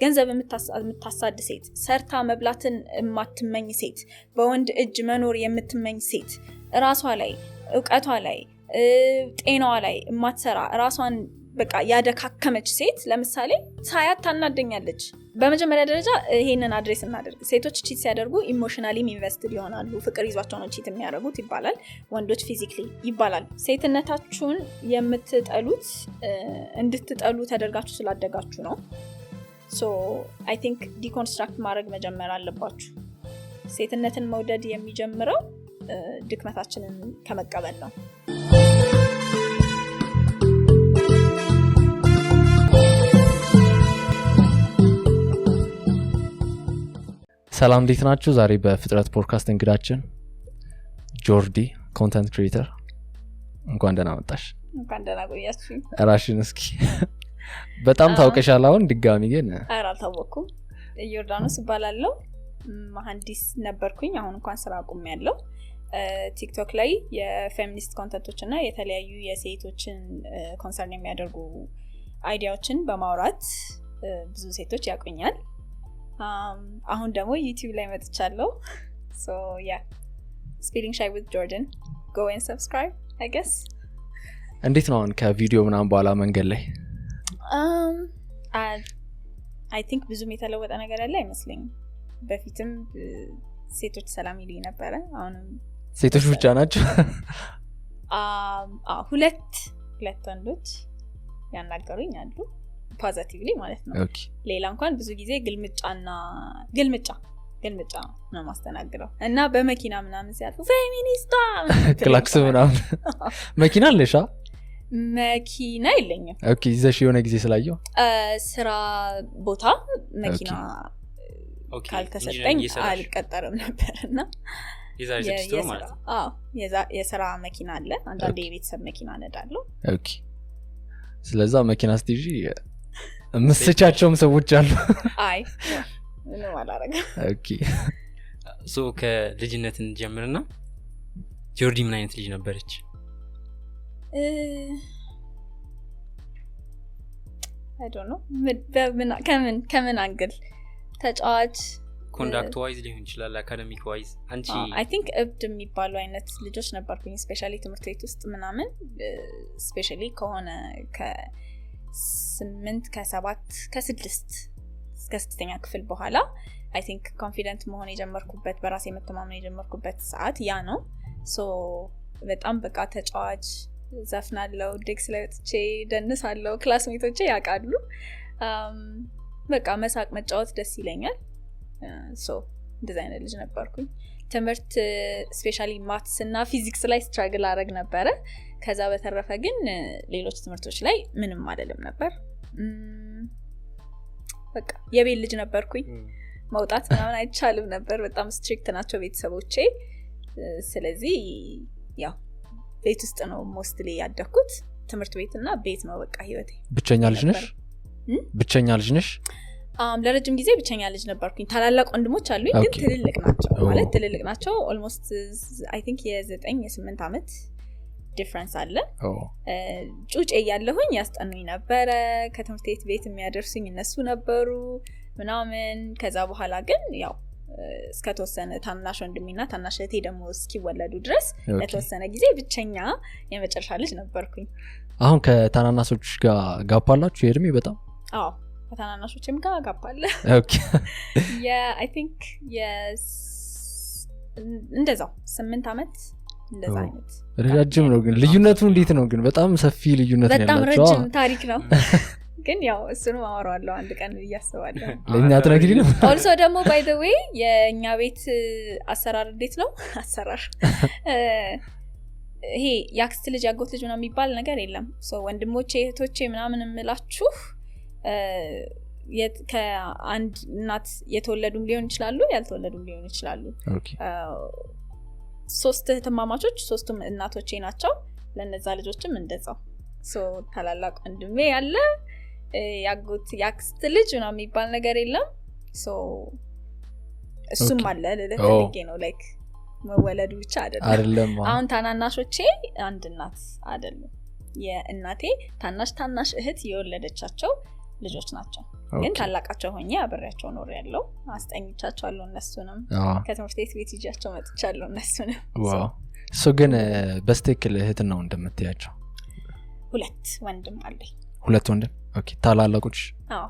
ገንዘብ የምታሳድ ሴት፣ ሰርታ መብላትን የማትመኝ ሴት፣ በወንድ እጅ መኖር የምትመኝ ሴት፣ ራሷ ላይ ዕውቀቷ ላይ ጤናዋ ላይ የማትሰራ ራሷን በቃ ያደካከመች ሴት ለምሳሌ ሳያት ታናደኛለች። በመጀመሪያ ደረጃ ይሄንን አድሬስ እናደርግ። ሴቶች ቺት ሲያደርጉ ኢሞሽናሊ ኢንቨስትድ ይሆናሉ። ፍቅር ይዟቸው ነው ቺት የሚያደርጉት ይባላል። ወንዶች ፊዚካሊ ይባላል። ሴትነታችሁን የምትጠሉት እንድትጠሉ ተደርጋችሁ ስላደጋችሁ ነው። ሶ አይ ቲንክ ዲኮንስትራክት ማድረግ መጀመር አለባችሁ። ሴትነትን መውደድ የሚጀምረው ድክመታችንን ከመቀበል ነው። ሰላም እንዴት ናችሁ? ዛሬ በፍጥረት ፖድካስት እንግዳችን ጆርዲ ኮንተንት ክሪኤተር። እንኳን ደህና መጣሽ። እንኳን ደህና ቆያችሁ። ራሽን እስኪ በጣም ታውቀሻል። አሁን ድጋሚ ግን አልታወኩም። ዮርዳኖስ እባላለሁ። መሐንዲስ ነበርኩኝ። አሁን እንኳን ስራ አቁሜያለሁ። ቲክቶክ ላይ የፌሚኒስት ኮንተንቶችና የተለያዩ የሴቶችን ኮንሰርን የሚያደርጉ አይዲያዎችን በማውራት ብዙ ሴቶች ያቁኛል። አሁን ደግሞ ዩቲዩብ ላይ መጥቻለሁ። so yeah, spilling shy with Jordan, go and subscribe I guess። እንዴት ነው አሁን ከቪዲዮ ምናምን በኋላ መንገድ ላይ I think ብዙም የተለወጠ ነገር ያለ አይመስለኝም። በፊትም ሴቶች ሰላም ይሉኝ ነበር። አሁንም ሴቶች ብቻ ናቸው? ሁለት ወንዶች ያናገሩኝ አሉ ፖዚቲቭሊ ማለት ነው። ሌላ እንኳን ብዙ ጊዜ ግልምጫ ነው ማስተናግደው እና በመኪና ምናምን ሲያልፉ ፌሚኒስታ ክላክስ ምናምን። መኪና አለሽ? መኪና የለኝም። ኦኬ ይዘሽ የሆነ ጊዜ ስላየው ስራ ቦታ መኪና ካልተሰጠኝ አልቀጠርም ነበርና የስራ መኪና አለ። አንዳንዴ የቤተሰብ መኪና ነዳለሁ። ኦኬ ስለዛ መኪና ስትይዢ መስቻቸውም ሰዎች አሉ? አይ ምንም አላረጋም። ኦኬ ሶ ከልጅነትን ጀምርና ጆርዲ ምን አይነት ልጅ ነበረች? I don't know ከምን አንግል ተጫዋች ኮንዳክት ዋይዝ ሊሆን ይችላል፣ አካዳሚክ ዋይዝ አንቺ I think እብድ የሚባሉ አይነት ልጆች ነበርኩኝ። ስፔሻሊ ትምህርት ቤት ውስጥ ምናምን ስፔሻሊ ከሆነ ከ8 ከ7 ከ6 እስከ 6ኛ ክፍል በኋላ I think ኮንፊደንት መሆን የጀመርኩበት በራሴ መተማመን የጀመርኩበት ሰዓት ያ ነው። ሶ በጣም በቃ ተጫዋች ዘፍናለሁ፣ ዲክስ ላይ ወጥቼ ደንሳለሁ። ክላስሜቶቼ ያውቃሉ። በቃ መሳቅ መጫወት ደስ ይለኛል። ሶ እንደዛ አይነት ልጅ ነበርኩኝ። ትምህርት ስፔሻሊ ማትስ እና ፊዚክስ ላይ ስትራግል አረግ ነበረ። ከዛ በተረፈ ግን ሌሎች ትምህርቶች ላይ ምንም አይደለም ነበር። በቃ የቤት ልጅ ነበርኩኝ። መውጣት ምናምን አይቻልም ነበር። በጣም ስትሪክት ናቸው ቤተሰቦቼ። ስለዚህ ያው ቤት ውስጥ ነው ሞስትሊ ያደኩት። ትምህርት ቤትና ቤት ነው በቃ ህይወቴ። ብቸኛ ልጅ ነሽ? ለረጅም ጊዜ ብቸኛ ልጅ ነበርኩኝ። ታላላቅ ወንድሞች አሉኝ ግን ትልልቅ ናቸው። ኦልሞስት I think የ9-8 አመት ዲፈረንስ አለ። ጩጬ ያለሁኝ ያስጠኑኝ ነበረ። ከትምህርት ቤት የሚያደርሱኝ እነሱ ነበሩ ምናምን። ከዛ በኋላ ግን ያው እስከተወሰነ ታናሽ ወንድሜና ታናሽ እህቴ ደግሞ እስኪወለዱ ድረስ ለተወሰነ ጊዜ ብቸኛ የመጨረሻ ልጅ ነበርኩኝ። አሁን ከታናናሾች ጋር ጋፓላችሁ የእድሜ በጣም? አዎ ከታናናሾችም ጋር ጋፓለ። ኦኬ I think እንደዛው 8 አመት እንደዛ አይነት ረጅም ነው። ግን ልዩነቱ እንዴት ነው? ግን በጣም ሰፊ ልዩነት ነው ያላችሁ። በጣም ረጅም ታሪክ ነው። ግን ያው እሱን ማወራዋለሁ አንድ ቀን እያስባለሁ። ለኛ ትነግሪ ነው። also ደግሞ by the way የኛ ቤት አሰራር እንዴት ነው? አሰራር ይሄ ያክስት ልጅ ያጎት ልጅ ምናምን የሚባል ነገር የለም። ሶ ወንድሞቼ እህቶቼ ምናምን እምላችሁ ከአንድ እናት የተወለዱም ሊሆን ይችላሉ፣ ያልተወለዱም ሊሆን ይችላሉ። ኦኬ 3 እህትማማቾች 3ቱም እናቶቼ ናቸው። ለነዛ ልጆችም እንደዛው። ሶ ታላላቅ ወንድሜ ያለ ያጎት ያክስት ልጅ ምናምን የሚባል ነገር የለም። ሶ እሱም አለ ለለተልጌ ነው ላይክ መወለዱ ብቻ አይደለም። አሁን ታናናሾቼ አንድ እናት አይደለም። የእናቴ ታናሽ እህት የወለደቻቸው ልጆች ናቸው ግን ታላቃቸው ሆኜ አብሬያቸው ኖር ያለው አስጠኝቻቸዋለሁ እነሱንም ከትምህርት ቤት ይዣቸው መጥቻለሁ እነሱንም ዋው ሶ ግን በስተክል እህትና እንደምትያቸው 2 ወንድም አለኝ 2 ወንድም ኦኬ ታላላቆች አዎ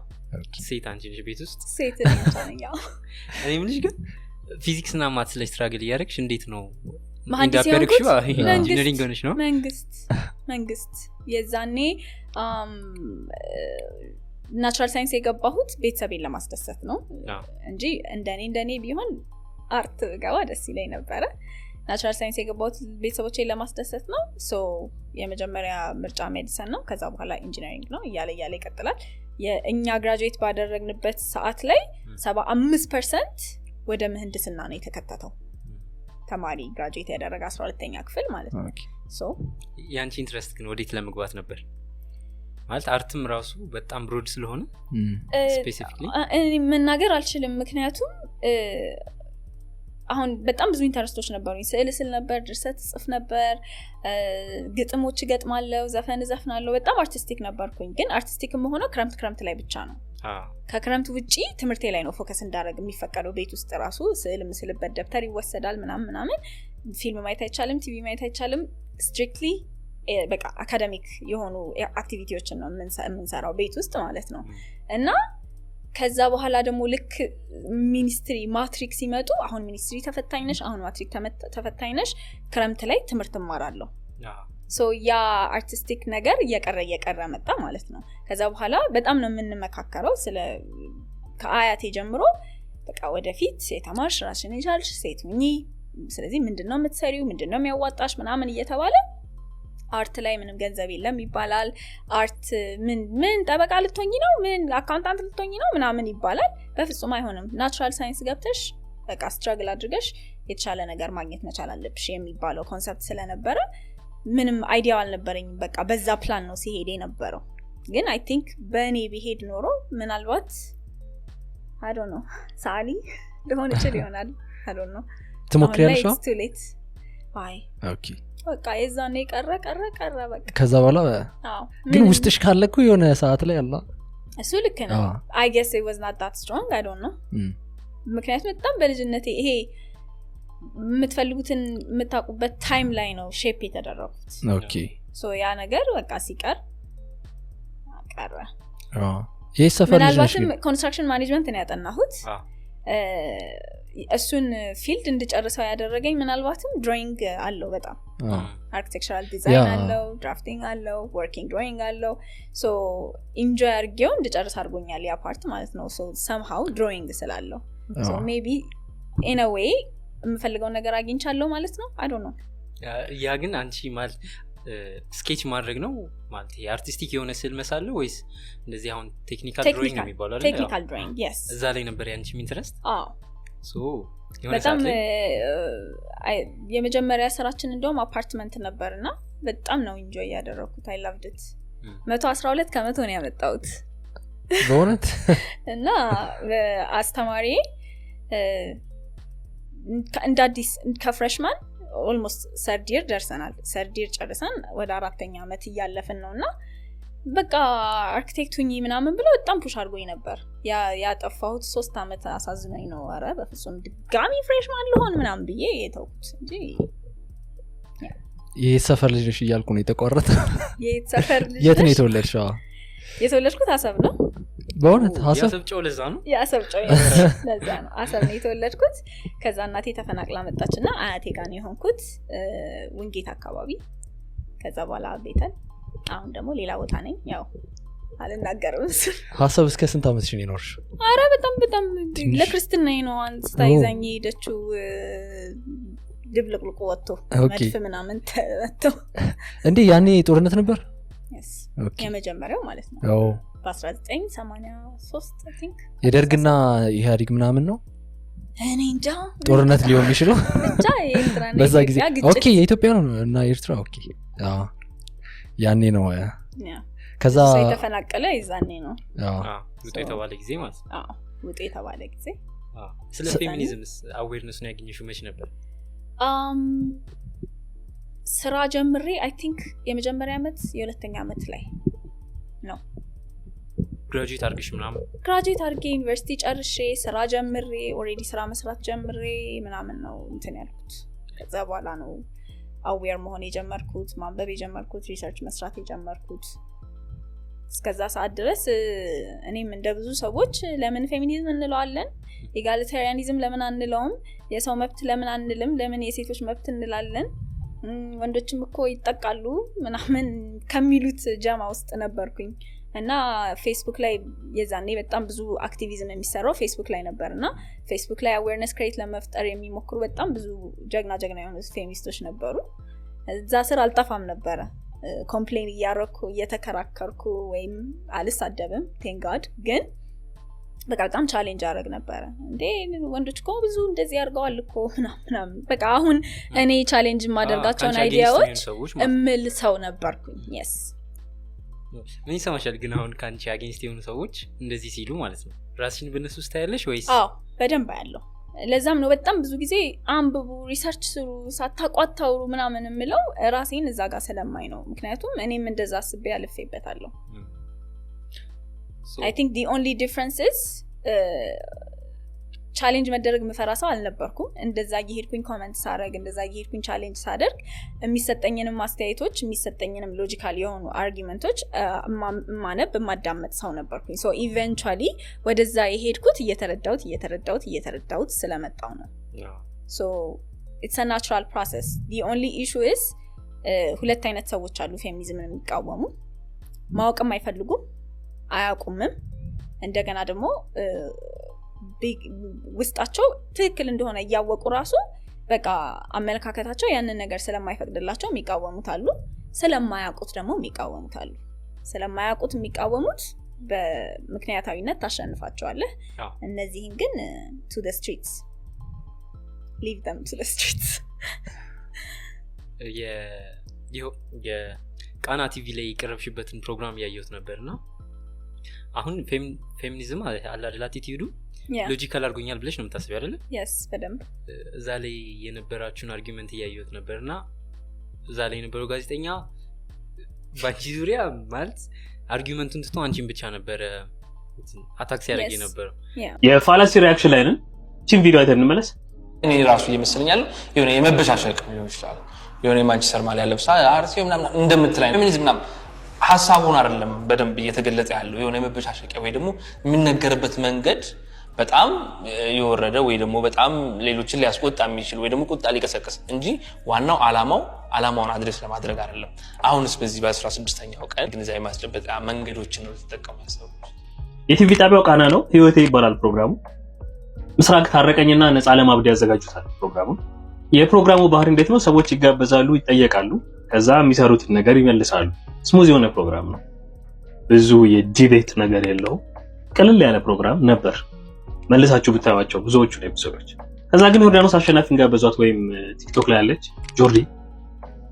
ሴት አንቺ ልጅ ቤት ውስጥ ሴት ነኝ ያው እኔ ምን ልጅ ግን ፊዚክስ እና ማትስ ላይ ስትራግል ያደረግሽ እንዴት ነው መሀንዲስ ኢንጂነሪንግ ሆነሽ ነው መንግስት የዛኔ ናቹራል ሳይንስ የገባሁት ቤተሰቤን ለማስደሰት ነው እንጂ እንደኔ ቢሆን አርት ገባ ደስ ይለኝ ነበረ ናቹራል ሳይንስ የገባሁት ቤተሰቦቼን ለማስደሰት ነው ሶ የመጀመሪያ ምርጫ ሜዲሲን ነው ከዛ በኋላ ኢንጂነሪንግ ነው እያለ ይቀጥላል የእኛ ግራጁዌት ባደረግንበት ሰዓት ላይ 75% ወደ ምህንድስና ነው የተከተተው ተማሪ ግራጁዌት ያደረገ 12ኛ ክፍል ማለት ነው ሶ ያንቺ ኢንትረስት ግን ወዴት ለመግባት ነበር ማለት አርትም ራሱ በጣም ብሮድ ስለሆነ ስፔሲፊካሊ መናገር አልችልም ምክንያቱም አሁን በጣም ብዙ ኢንተረስቶች ነበሩኝ ስዕል ነበር ድርሰት ጽፍ ነበር ግጥሞች ገጥማለሁ ዘፈን ዘፍናለሁ በጣም አርቲስቲክ ነበርኩኝ ግን አርቲስቲክ መሆነው ክረምት ላይ ብቻ ነው ከክረምት ውጪ ትምህርቴ ላይ ነው ፎከስ እንዳደረግ የሚፈቀደው ቤት ውስጥ ራሱ ስዕል ምስልበት ደብተር ይወሰዳል ምናምን ፊልም ማየት አይቻልም ቲቪ ማየት አይቻልም ስትሪክትሊ በቃ አካዳሚክ የሆኑ አክቲቪቲዎችን ነው የምንሰራው ቤት ውስጥ ማለት ነው እና ከዛ በኋላ ደግሞ ልክ ሚኒስትሪ ማትሪክ ሲመጡ አሁን ሚኒስትሪ ተፈታኝነሽ አሁን ማትሪክ ተፈታኝነሽ ክረምት ላይ ትምህርት እማራለሁ ሶ ያ አርቲስቲክ ነገር እየቀረ መጣ ማለት ነው ከዛ በኋላ በጣም ነው የምንመካከረው ስለ ከአያቴ ጀምሮ በቃ ወደፊት ሴት አማርሽ ራስሽን ይቻልሽ ሴት ሁኚ ስለዚህ ምንድነው የምትሰሪው ምንድነው የሚያዋጣሽ ምናምን እየተባለ አርት ላይ ምንም ገንዘብ የለም ይባላል አርት ምን ጠበቃ ልትሆኚ ነው ምን አካውንታንት ልትሆኚ ነው ምናምን ይባላል በፍጹም አይሆንም ናቹራል ሳይንስ ገብተሽ በቃ ስትራግል አድርገሽ የተሻለ ነገር ማግኘት መቻል አለብሽ የሚባለው ኮንሰፕት ስለነበረ ምንም አይዲያ አልነበረኝም በቃ በዛ ፕላን ነው ሲሄድ የነበረው ግን አይ ቲንክ በእኔ ቢሄድ ኖሮ ምናልባት I don't know ሳሊ ሊሆን ይችላል ይሆናል I don't know ትሞክሪያለሽ it's too late አይ ኦኬ በቃ የዛኔ ቀረ በቃ ከዛ በኋላ ግን ውስጥሽ ካለኩ የሆነ ሰዓት ላይ አላ እሱ ልክ ነው I guess it was not that strong I don't know ምክንያቱም በጣም በልጅነቴ ይሄ የምትፈልጉትን የምታውቁበት ታይም ላይ ነው ሼፕ የተደረጉት ኦኬ ሶ ያ ነገር በቃ ሲቀር ቀረ ይሄ ሰፈር ልጅ ነሽ ኮንስትራክሽን ማኔጅመንት ነው ያጠናሁት እሱን ፊልድ እንድጨርሰው ያደረገኝ ምናልባትም ድሮይንግ አለው በጣም አርኪቴክቸራል ዲዛይን አለው ድራፍቲንግ አለው ወርኪንግ ድሮይንግ አለው ሶ ኢንጆይ አድርጌው እንድጨርስ አድርጎኛል ያ ፓርት ማለት ነው ሶ somehow ድሮይንግ ስላለው ሶ ሜቢ in a way የምፈልገው ነገር አግኝቻለሁ ማለት ነው I don't know ያ ግን አንቺ ማለት ስኬች ማድረግ ነው ማለት የአርቲስቲክ የሆነ ስዕል መሳል ወይስ እንደዚህ አሁን ቴክኒካል ድሮይንግ ነው የሚባለው አይደል ቴክኒካል ድሮይንግ yes እዛ ላይ ነበር ያንቺ ኢንትረስት ሶ በጣም የመጀመሪያ ስራችን እንደውም አፓርትመንት ነበርና በጣም ነው ኢንጆይ ያደረኩት I loved it 112 ከመቶ ነው ያመጣሁት በእውነት እና አስተማሪ እንደ አዲስ ከፍሬሽማን ኦልሞስት ሰርድ ይር ደርሰናል ሰርድ ይር ጨርሰን ወደ 4ኛ አመት እያለፈን ነውና በቃ አርኪቴክት ሁኚ ምናምን ብሎ በጣም ፑሽ አድርጎኝ ነበር ያጠፋሁት 3 አመት አሳዝነኝ ነው አረ በፍጹም ድጋሚ ፍሬሽማን ልሆን ምናምን ብዬ የተውኩት እንጂ የሰፈር ልጅ ነሽ እያልኩ ነው የተቆረጠ የሰፈር ልጅ የት ነው የተወለድሽው የተወለድኩት አሰብ ነው በእውነት አሰብ ጨው ለዛ ነው ያሰብ ጨው ለዛ ነው አሰብ ነው የተወለድኩት ከዛ እናቴ ተፈናቅላ መጣችና አያቴ ጋር ነው የሆንኩት ውንጌት አካባቢ ከዛ በኋላ ቤተል አሁን ደግሞ ሌላ ቦታ ነኝ ያው አልናገርም ሀሳብ እስከ ስንት አመትሽ ነው ይኖርሽ አረ በጣም ለክርስትና ነው አንተ ታይዛኝ ሄደችው ድብልቅልቁ ወጥቶ መድፍ ምናምን ተወጥቶ እንዴ ያኔ ጦርነት ነበር የመጀመሪያው ማለት ነው በ1983 I think የደርግና ኢህአዴግ ምናምን ነው እኔ እንጃ ጦርነት ሊሆን ይችላል ብቻ የኤርትራና በዛ ጊዜ ኦኬ የኢትዮጵያ ነው እና ኤርትራ ኦኬ ያኔ ነው ከዛ የተፈናቀለ ይዛኔ ነው ውጤ የተባለ ጊዜ ማለት ውጤ የተባለ ጊዜ ስለ ፌሚኒዝምስ አዌርነስ ነው ያገኘሽው መች ነበር ስራ ጀምሬ I think የመጀመሪያ አመት የሁለተኛ አመት ላይ ነው ግራጁዌት አድርገሽ ምናምን ግራጁዌት አድርጌ ዩኒቨርሲቲ ጨርሼ ስራ ጀምሬ ኦሬዲ ስራ መስራት ጀምሬ ምናምን ነው እንትን ያልኩት ከዛ በኋላ ነው አዌር መሆን የጀመርኩት ማንበብ የጀመርኩት ሪሰርች መስራት የጀመርኩት እስከዛ ሰዓት ድረስ እኔም እንደ ብዙ ሰዎች ለምን ፌሚኒዝም እንለዋለን ኢጋሊታሪያኒዝም ለምን አንለውም የሰው መብት ለምን አንልም ለምን የሴቶች መብት እንላለን ወንዶችም እኮ ይጠቃሉ ምናምን ከሚሉት ጀማ ውስጥ ነበርኩኝ እና ፌስቡክ ላይ የዛኔ በጣም ብዙ አክቲቪዝም የሚሰራው ፌስቡክ ላይ ነበርና ፌስቡክ ላይ አዌርነስ ክሬት ለመፍጠር የሚሞክሩ በጣም ብዙ ጀግና የሆኑ ፌሚኒስቶች ነበሩ እዛ ስር አልጠፋም ነበር ኮምፕሌን እያረኩ እየተከራከርኩ ወይም አልሳደብም ቴንክ ጋድ ግን በቃ በጣም ቻሌንጅ አደረግ ነበር እንዴ ወንዶች እኮ ብዙ እንደዚህ ያርጋዋል እኮ ምናምን በቃ አሁን እኔ ቻሌንጅ ማደርጋቸውን አይዲያዎች እምል ሰው ነበርኩኝ yes ምን ይሰማሻል ግን አሁን ካንቺ አጌንስት የሆኑ ሰዎች እንደዚህ ሲሉ ማለት ነው ራስሽን በነሱ ስታያለሽ ወይስ አዎ በደንብ ያለው ለዛም ነው በጣም ብዙ ጊዜ አንብቡ ሪሰርች ስሩ ሳታቋታው ምናምን እምለው ራሴን እዛ ጋር ስለማይ ነው ምክንያቱም እኔም እንደዛ አስቤ ያልፌበታለሁ I think the only difference is ቻሌንጅ መደረግ መፈራሳው አልነበርኩም እንደዛ ይሄድኩኝ ኮሜንት ሳረግ እንደዛ ይሄድኩኝ ቻሌንጅ ሳደርግ የሚሰጠኝንም አስተያየቶች የሚሰጠኝንም ሎጂካል የሆኑ አርጊመንቶች ማነብ ማዳመጥ ሰው ነበርኩኝ so eventually ወደዛ የሄድኩት እየተረዳሁት ስለመጣው ነው so it's a natural process the only issue is ሁለት አይነት ሰዎች አሉ ፌሚኒዝምን የሚቃወሙ ማወቅም አይፈልጉ አያቁምም እንደገና ደግሞ ውስጣቸው ትክክል እንደሆነ ያወቁ ራሱ በቃ አመለካከታቸው ያንን ነገር ስለማይፈቅድላቸው የሚቃወሙታሉ ስለማያውቁት ደግሞ የሚቃወሙታሉ ስለማያውቁት የሚቃወሙት በምክንያታዊነት ታሸንፋቸዋለህ እነዚህን ግን to the streets leave them to the streets የቃና ቲቪ ላይ የቀረብሽበትን ፕሮግራም ያየሁት ነበርና አሁን ፌሚኒዝም አለ አይደል አቲቲዩዱ ሎጂካል አርጎኛል ብለሽ ነው የምታስቢው አይደል yes በደንብ እዛ ላይ የነበራችሁን አርጊመንት ያየሁት ነበርና እዛ ላይ የነበረው ጋዜጠኛ ባንቺ ዙሪያ ማለት አርጊመንቱን ትቶ አንቺን ብቻ ነበር አታክስ ያደርግ ነበር የፋላሲ ሪአክሽን ላይ ነን ቲም ቪዲዮ አይተን እንመለስ እኔ ራሱ ይመስለኛል የሆነ የመበሻሸቅ ሊሆን ይችላል የሆነ ማንቸስተር ማሊያ ለብሳ አርሲዮ ምናምን እንደምትላይ ፌሚኒዝም ምናምን ሐሳቡን አይደለም በደንብ እየተገለጸ ያለው የሆነ የመበሻሸቂያ ወይ ደግሞ የሚነገርበት መንገድ በጣም የወረደ ወይ ደግሞ በጣም ሌሎችን ሊያስቆጣ የሚችል ወይ ደግሞ ቁጣ ሊቀሰቅስ እንጂ ዋናው ዓላማውን አድሬስ ለማድረግ አይደለም አሁንስ በዚህ በ16ኛው ቀን ግንዛቤ ማስጨበጫ መንገዶችን ነው ተጠቅመው ሰዎች የቲቪ ጣቢያው ቃና ነው ህይወቴ ይባላል ፕሮግራሙ ምስራቅ ታረቀኝና ነፃ ለማብድ ያዘጋጁታል ፕሮግራሙ የፕሮግራሙ ባህሪ እንዴት ነው ሰዎች ይጋበዛሉ ይጠየቃሉ ከዛ የሚሰሩትን ነገር ይመልሳሉ ስሙዝ የሆነ ፕሮግራም ነው ብዙ የዲቤት ነገር የለው ቀለል ያለ ፕሮግራም ነበር መልሳችሁ ብታዩዋቸው ብዙዎቹ ኤፒሶዶች ከዛ ግን ዮርዳኖስ አሸናፊን ጋበዟት ወይም ቲክቶክ ላይ ያለች ጆርዲ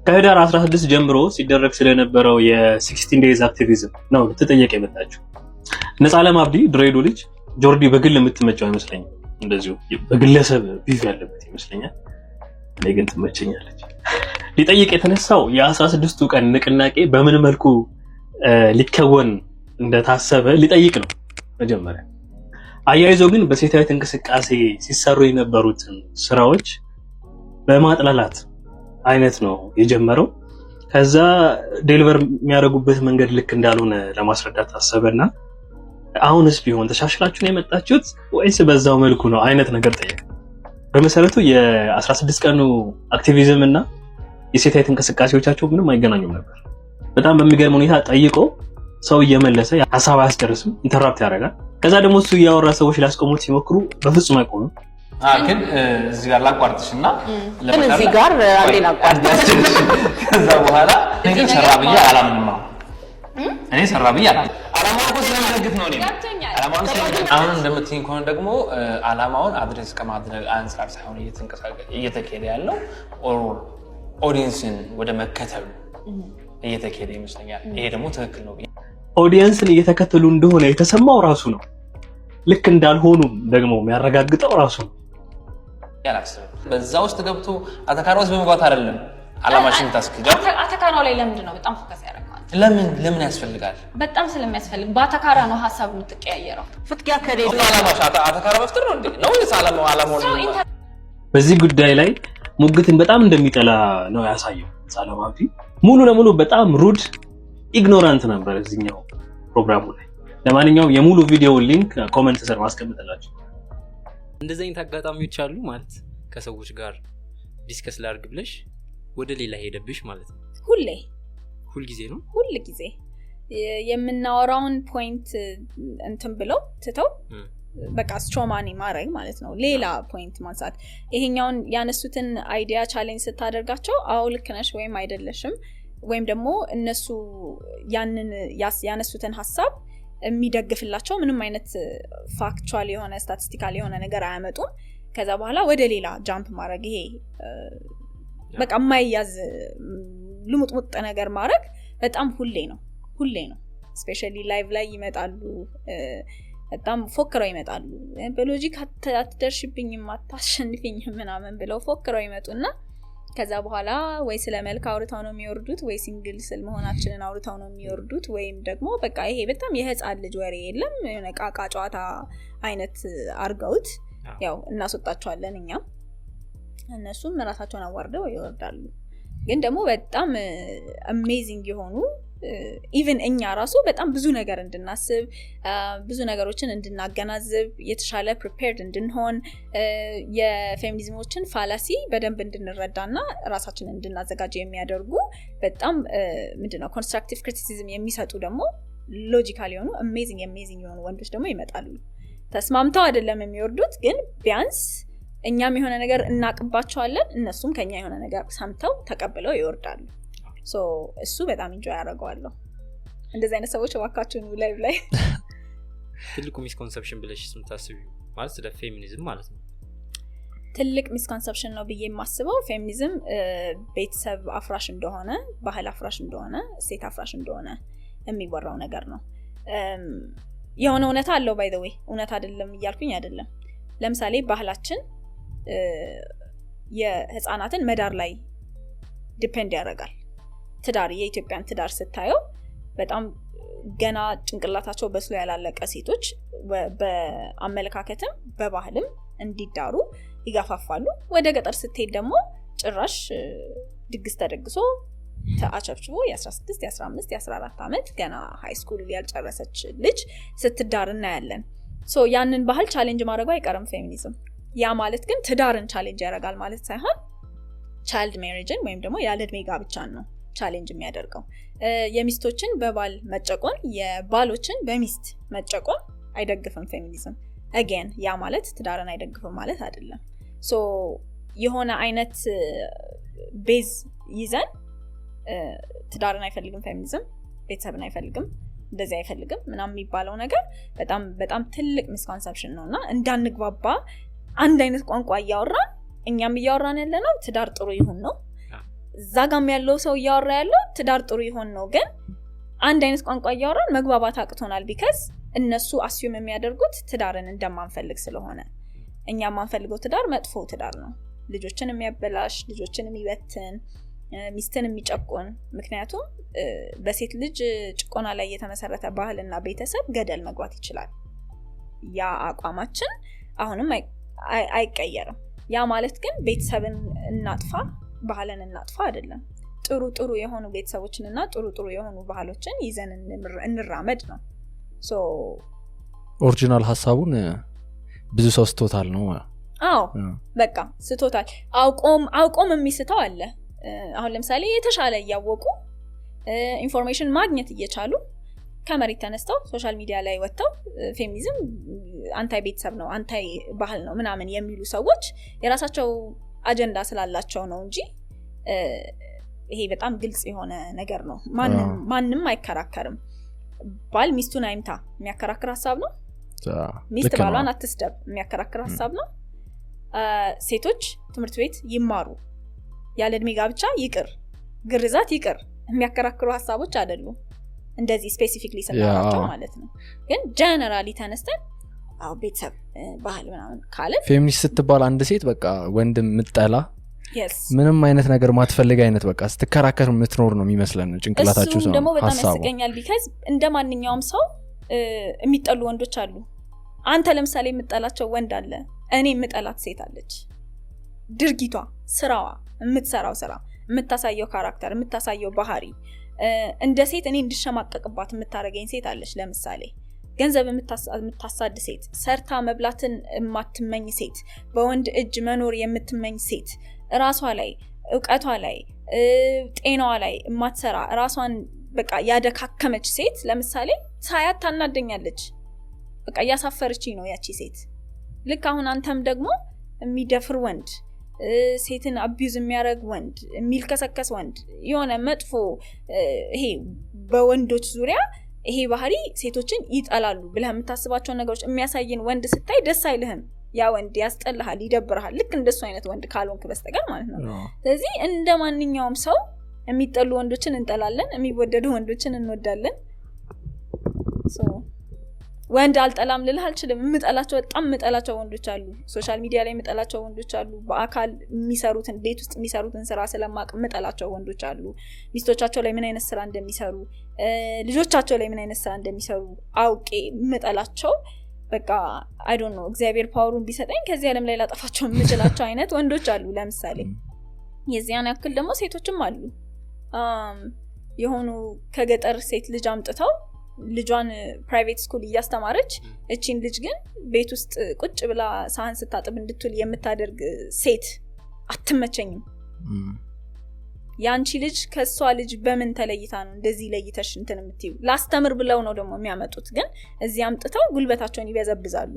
ከህዳር 16 ጀምሮ ሲደረግ ስለነበረው የ16 days activism ነው ተጠየቀ የመጣችው ነፃ ለማብዲ ድሬዶ ልጅ ጆርዲ በግል የምትመቸው አይመስለኝም እንደዚሁ በግለሰብ ቢፍ ያለበት ይመስለኛል ለግን ትመቸኛለች ሊጠይቅ የተነሳው የ16ቱ ቀን ንቅናቄ በምን መልኩ ሊከወን እንደታሰበ ሊጠይቅ ነው መጀመሪያ አያይዞ ግን በሴታዊት እንቅስቃሴ ሲሰሩ የነበሩት ስራዎች በማጥላላት አይነት ነው የጀመረው ከዛ ዴሊቨር የሚያደርጉበት መንገድ ልክ እንዳልሆነ ለማስረዳት ታሰበና አሁንስ ቢሆን ተሻሽላችሁ ነው የመጣችሁት ወይስ በዛው መልኩ ነው አይነት ነገር ጠየቀ በመሰረቱ የ16 ቀኑ አክቲቪዝም እና የሴታዊት እንቅስቃሴዎቻቸው ምንም አይገናኙም ነበር በጣም በሚገርም ሁኔታ ጠይቆ ሰው እየመለሰ ሐሳብ አያስጨርስም ኢንተራፕት ያደርጋል ከዛ ደግሞ እሱ ያወራ ሰዎች ሊያስቆሙት ሲሞክሩ በፍጹም አይቆምም ግን እዚህ ጋር ላቋርጥሽና እዚህ ጋር አንዴ ላቋርጥሽ ከዛ በኋላ እኔ ሰራብያ አላምንም እኔ ሰራብያ አላማው ስለምደግፍ ነው እኔ አላማውን አሁን እንደምትይኝ ከሆነ ደግሞ አላማውን አድሬስ ከማድረግ አንፃር ሳይሆን እየተከደ ያለው ኦዲየንስን ወደ መከተሉ እየተከደ ይመስለኛል ይሄ ደግሞ ትክክል ነው ኦዲየንስን እየተከተሉ እንደሆነ የተሰማው ራሱ ነው ልክ እንዳልሆኑ ደግሞ የሚያረጋግጠው ራሱ ነው ያላስብ በዛ ውስጥ ገብቶ አተካራውስ በመግባት አይደለም አላማሽን ታስከጃ አተካራው ላይ ለምንድን ነው በጣም ፎከስ ያደርጋል ለምን ያስፈልጋል? በጣም ስለሚያስፈልግ በአተካራ ነው ሐሳብ የምትቀያየረው። ፍትቂያ ከሌለ አላማሽ አተካራ መፍጠር ነው እንዴ? ነው ዓላማውን በዚህ ጉዳይ ላይ ሙግትን በጣም እንደሚጠላ ነው ያሳየው ሳላማዊ ሙሉ ለሙሉ በጣም ሩድ ኢግኖራንት ነበር እዚህኛው ፕሮግራሙ ላይ። ለማንኛውም የሙሉ ቪዲዮ ሊንክ ኮሜንት ስር ማስቀምጥላችሁ። እንደዚህ አይነት አጋጣሚዎች አሉ ማለት ከሰዎች ጋር ዲስከስ ላድርግ ብለሽ ወደ ሌላ ሄደብሽ ማለት ነው። ሁል ጊዜ የምናወራውን ፖይንት እንትን ብለው ትተው በቃ ስትሮማኒ ማድረግ ማለት ነው። ሌላ ፖይንት ማንሳት ይሄኛውን ያነሱትን አይዲያ ቻሌንጅ ስታደርጋቸው አው ልክ ነሽ ወይም አይደለሽም ወይም ደግሞ እነሱ ያንን ያነሱትን ሐሳብ የሚደግፍላቸው ምንም አይነት ፋክቹዋል የሆነ ስታቲስቲካል የሆነ ነገር አያመጡም። ከዛ በኋላ ወደ ሌላ ጃምፕ ማድረግ ይሄ በቃ ማይያዝ ልሙጥሙጥ ነገር ማድረግ በጣም ሁሌ ነው ስፔሻሊ ላይቭ ላይ ይመጣሉ በጣም ፎክረው ይመጣሉ። በሎጂክ አትደርሽብኝም አታሸንፊኝም ምናምን ብለው ፎክረው ይመጡና ከዛ በኋላ ወይ ስለ መልክ አውርተው ነው የሚወርዱት ወይ ሲንግል ስል መሆናችንን አውርተው ነው የሚወርዱት ወይም ደግሞ በቃ ይሄ በጣም የህፃን ልጅ ወሬ የለም የሆነ ቃቃ ጨዋታ አይነት አርገውት ያው እናስወጣቸዋለን እኛ እነሱም ራሳቸውን አዋርደው ይወርዳሉ። ግን ደግሞ በጣም አሜዚንግ የሆኑ ኢቭን እኛ ራሱ በጣም ብዙ ነገር እንድናስብ ብዙ ነገሮችን እንድናገናዝብ የተሻለ ፕሪፔርድ እንድንሆን የፌሚኒዝሞችን ፋላሲ በደንብ እንድንረዳና ራሳችንን እንድናዘጋጅ የሚያደርጉ በጣም ምንድነው ኮንስትራክቲቭ ክሪቲሲዝም የሚሰጡ ደግሞ ሎጂካል የሆኑ አሜዚንግ የሆኑ ወንዶች ደግሞ ይመጣሉ። ተስማምተው አይደለም የሚወርዱት ግን ቢያንስ እኛም የሆነ ነገር እናቅባቸዋለን እነሱም ከኛ የሆነ ነገር ሰምተው ተቀብለው ይወርዳሉ። ሶ እሱ በጣም ኢንጆይ ያደርጋሉ። እንደዚህ አይነት ሰዎች ዋካችሁን ላይቭ ላይ ትልቁ ሚስኮንሰፕሽን ብለሽ ስምታስቡ ማለት ስለ ፌሚኒዝም ማለት ነው። ትልቅ ሚስኮንሰፕሽን ነው ብዬ የማስበው ፌሚኒዝም ቤተሰብ አፍራሽ እንደሆነ ባህል አፍራሽ እንደሆነ ሴት አፍራሽ እንደሆነ የሚወራው ነገር ነው። የሆነ እውነታ አለው ባይ ዘ ዌይ እውነታ አይደለም እያልኩኝ አይደለም። ለምሳሌ ባህላችን የህፃናትን መዳር ላይ ዲፔንድ ያደርጋል። ትዳር የኢትዮጵያን ትዳር ስታየው በጣም ገና ጭንቅላታቸው በስሎ ያላለቀ ሴቶች በአመለካከትም በባህልም እንዲዳሩ ይጋፋፋሉ። ወደ ገጠር ስትሄድ ደግሞ ጭራሽ ድግስ ተደግሶ ተአቸብችቦ የ16 የ15 የ14 ዓመት ገና ሃይ ስኩል ያልጨረሰች ልጅ ስትዳር እናያለን። ሶ ያንን ባህል ቻሌንጅ ማድረጉ አይቀርም ፌሚኒዝም። ያ ማለት ግን ትዳርን ቻሌንጅ ያደርጋል ማለት ሳይሆን ቻይልድ ሜሪጅን ወይም ደግሞ ያለ እድሜ ጋብቻን ነው ቻሌንጅ የሚያደርገው። የሚስቶችን በባል መጨቆን የባሎችን በሚስት መጨቆን አይደግፍም ፌሚኒዝም። አገን ያ ማለት ትዳርን አይደግፍም ማለት አይደለም። ሶ የሆነ አይነት ቤዝ ይዘን ትዳርን አይፈልግም ፌሚኒዝም ቤተሰብን አይፈልግም እንደዚህ አይፈልግም ምናምን የሚባለው ነገር በጣም በጣም ትልቅ ሚስኮንሰፕሽን ነውና እንዳንግባባ አንድ አይነት ቋንቋ እያወራን እኛም እያወራን ያለነው ትዳር ጥሩ ይሁን ነው ዛጋም ያለው ሰው እያወራ ያለው ትዳር ጥሩ ይሁን ነው። ግን አንድ አይነት ቋንቋ እያወራን መግባባት አቅቶናል ቢካዝ እነሱ አስዩም የሚያደርጉት ትዳርን እንደማንፈልግ ስለሆነ እኛም ማንፈልገው ትዳር መጥፎ ትዳር ነው ልጆችን የሚያበላሽ ልጆችን የሚበትን ሚስትን የሚጨቆን ምክንያቱም በሴት ልጅ ጭቆና ላይ የተመሰረተ ባህልና ቤተሰብ ገደል መግባት ይችላል። ያ አቋማችን አሁንም አይቀየርም። ያ ማለት ግን ቤተሰብን እናጥፋ ባህልን እናጥፋ አይደለም። ጥሩ የሆኑ ቤተሰቦችንና ጥሩ የሆኑ ባህሎችን ይዘን እንራመድ ነው። ሶ ኦሪጂናል ሐሳቡን ብዙ ሰው ስቶታል ነው። አዎ በቃ ስቶታል አውቆም የሚስተው አለ። አሁን ለምሳሌ የተሻለ ያወቁ ኢንፎርሜሽን ማግኘት እየቻሉ ከመሬት ተነስተው ሶሻል ሚዲያ ላይ ወጥተው ፌሚኒዝም አንታይ ቤተሰብ ነው አንታይ ባህል ነው ምናምን የሚሉ ሰዎች የራሳቸው አጀንዳ ስላላቸው ነው እንጂ ይሄ በጣም ግልጽ የሆነ ነገር ነው። ማንንም አይከራከርም። ባል ሚስቱን አይምታ የሚያከራክር ሐሳብ ነው። ሚስት ባሏን አትስደብ የሚያከራክር ሐሳብ ነው። ሴቶች ትምህርት ቤት ይማሩ ያለ እድሜ ጋብቻ ይቅር ግርዛት ይቅር የሚያከራክሩ ሐሳቦች አይደሉም። እንደዚህ ስፔሲፊክሊ ሰናቸው ማለት ነው። ግን ጀነራሊ ተነስተን ቤተሰብ ባህል ምናምን ካለ ፌሚኒስት ስትባል አንድ ሴት በቃ ወንድም ምጠላ ምንም አይነት ነገር ማትፈልግ አይነት በቃ ስትከራከር የምትኖር ነው የሚመስለን ጭንቅላታችሁ እሱም ደግሞ በጣም ያስቀኛል ቢካዝ እንደማንኛውም ሰው የሚጠሉ ወንዶች አሉ አንተ ለምሳሌ የምጠላቸው ወንድ አለ እኔ የምጠላት ሴት አለች ድርጊቷ ስራዋ የምትሰራው ስራ የምታሳየው ካራክተር የምታሳየው ባህሪ እንደ ሴት እኔ እንድሸማቀቅባት የምታረገኝ ሴት አለች ለምሳሌ ገንዘብ የምታሳድ ሴት ሰርታ መብላትን የማትመኝ ሴት በወንድ እጅ መኖር የምትመኝ ሴት ራሷ ላይ ዕውቀቷ ላይ ጤናዋ ላይ የማትሰራ ራሷን በቃ ያደካከመች ሴት ለምሳሌ ሳያት ታናደኛለች በቃ ያሳፈረችኝ ነው ያቺ ሴት ልክ አሁን አንተም ደግሞ የሚደፍር ወንድ ሴትን አቢዩዝ የሚያደርግ ወንድ የሚልከሰከስ ወንድ የሆነ መጥፎ ይሄ በወንዶች ዙሪያ ይሄ ባህሪ ሴቶችን ይጣላሉ ብለህ የምታስባቸው ነገሮች የሚያሳይን ወንድ ስታይ ደስ አይልህም ያ ወንድ ያስጠላሃል ይደብርሃል ልክ እንደሱ አይነት ወንድ ካልሆንክ በስተቀር ማለት ነው ስለዚህ እንደማንኛውም ሰው የሚጠሉ ወንዶችን እንጠላለን የሚወደዱ ወንዶችን እንወዳለን ወንድ አልጠላም ልልህ አልችልም የምጠላቸው በጣም የምጠላቸው ወንዶች አሉ ሶሻል ሚዲያ ላይ የምጠላቸው ወንዶች አሉ በአካል የሚሰሩትን ቤት ውስጥ የሚሰሩትን ስራ ስለማቅ የምጠላቸው ወንዶች አሉ ሚስቶቻቸው ላይ ምን አይነት ስራ እንደሚሰሩ ልጆቻቸው ላይ ምን አይነት ስራ እንደሚሰሩ አውቄ የምጠላቸው በቃ አይ ዶንት ኖ እግዚአብሔር ፓወሩን ቢሰጠኝ ከዚህ ዓለም ላይ ላጠፋቸው የምችላቸው አይነት ወንዶች አሉ ለምሳሌ የዚያን ያክል ደግሞ ሴቶችም አሉ የሆኑ ከገጠር ሴት ልጅ አምጥተው ልጇን ፕራይቬት ስኩል እያስተማረች እቺን ልጅ ግን ቤት ውስጥ ቁጭ ብላ ሳህን ስታጥብ እንድትውል የምታደርግ ሴት አትመቸኝም ያንቺ ልጅ ከሷ ልጅ በምን ተለይታ ነው እንደዚህ ለይተሽ እንትን የምትይው ላስተምር ብለው ነው ደግሞ የሚያመጡት ግን እዚህ አምጥተው ጉልበታቸውን ይበዘብዛሉ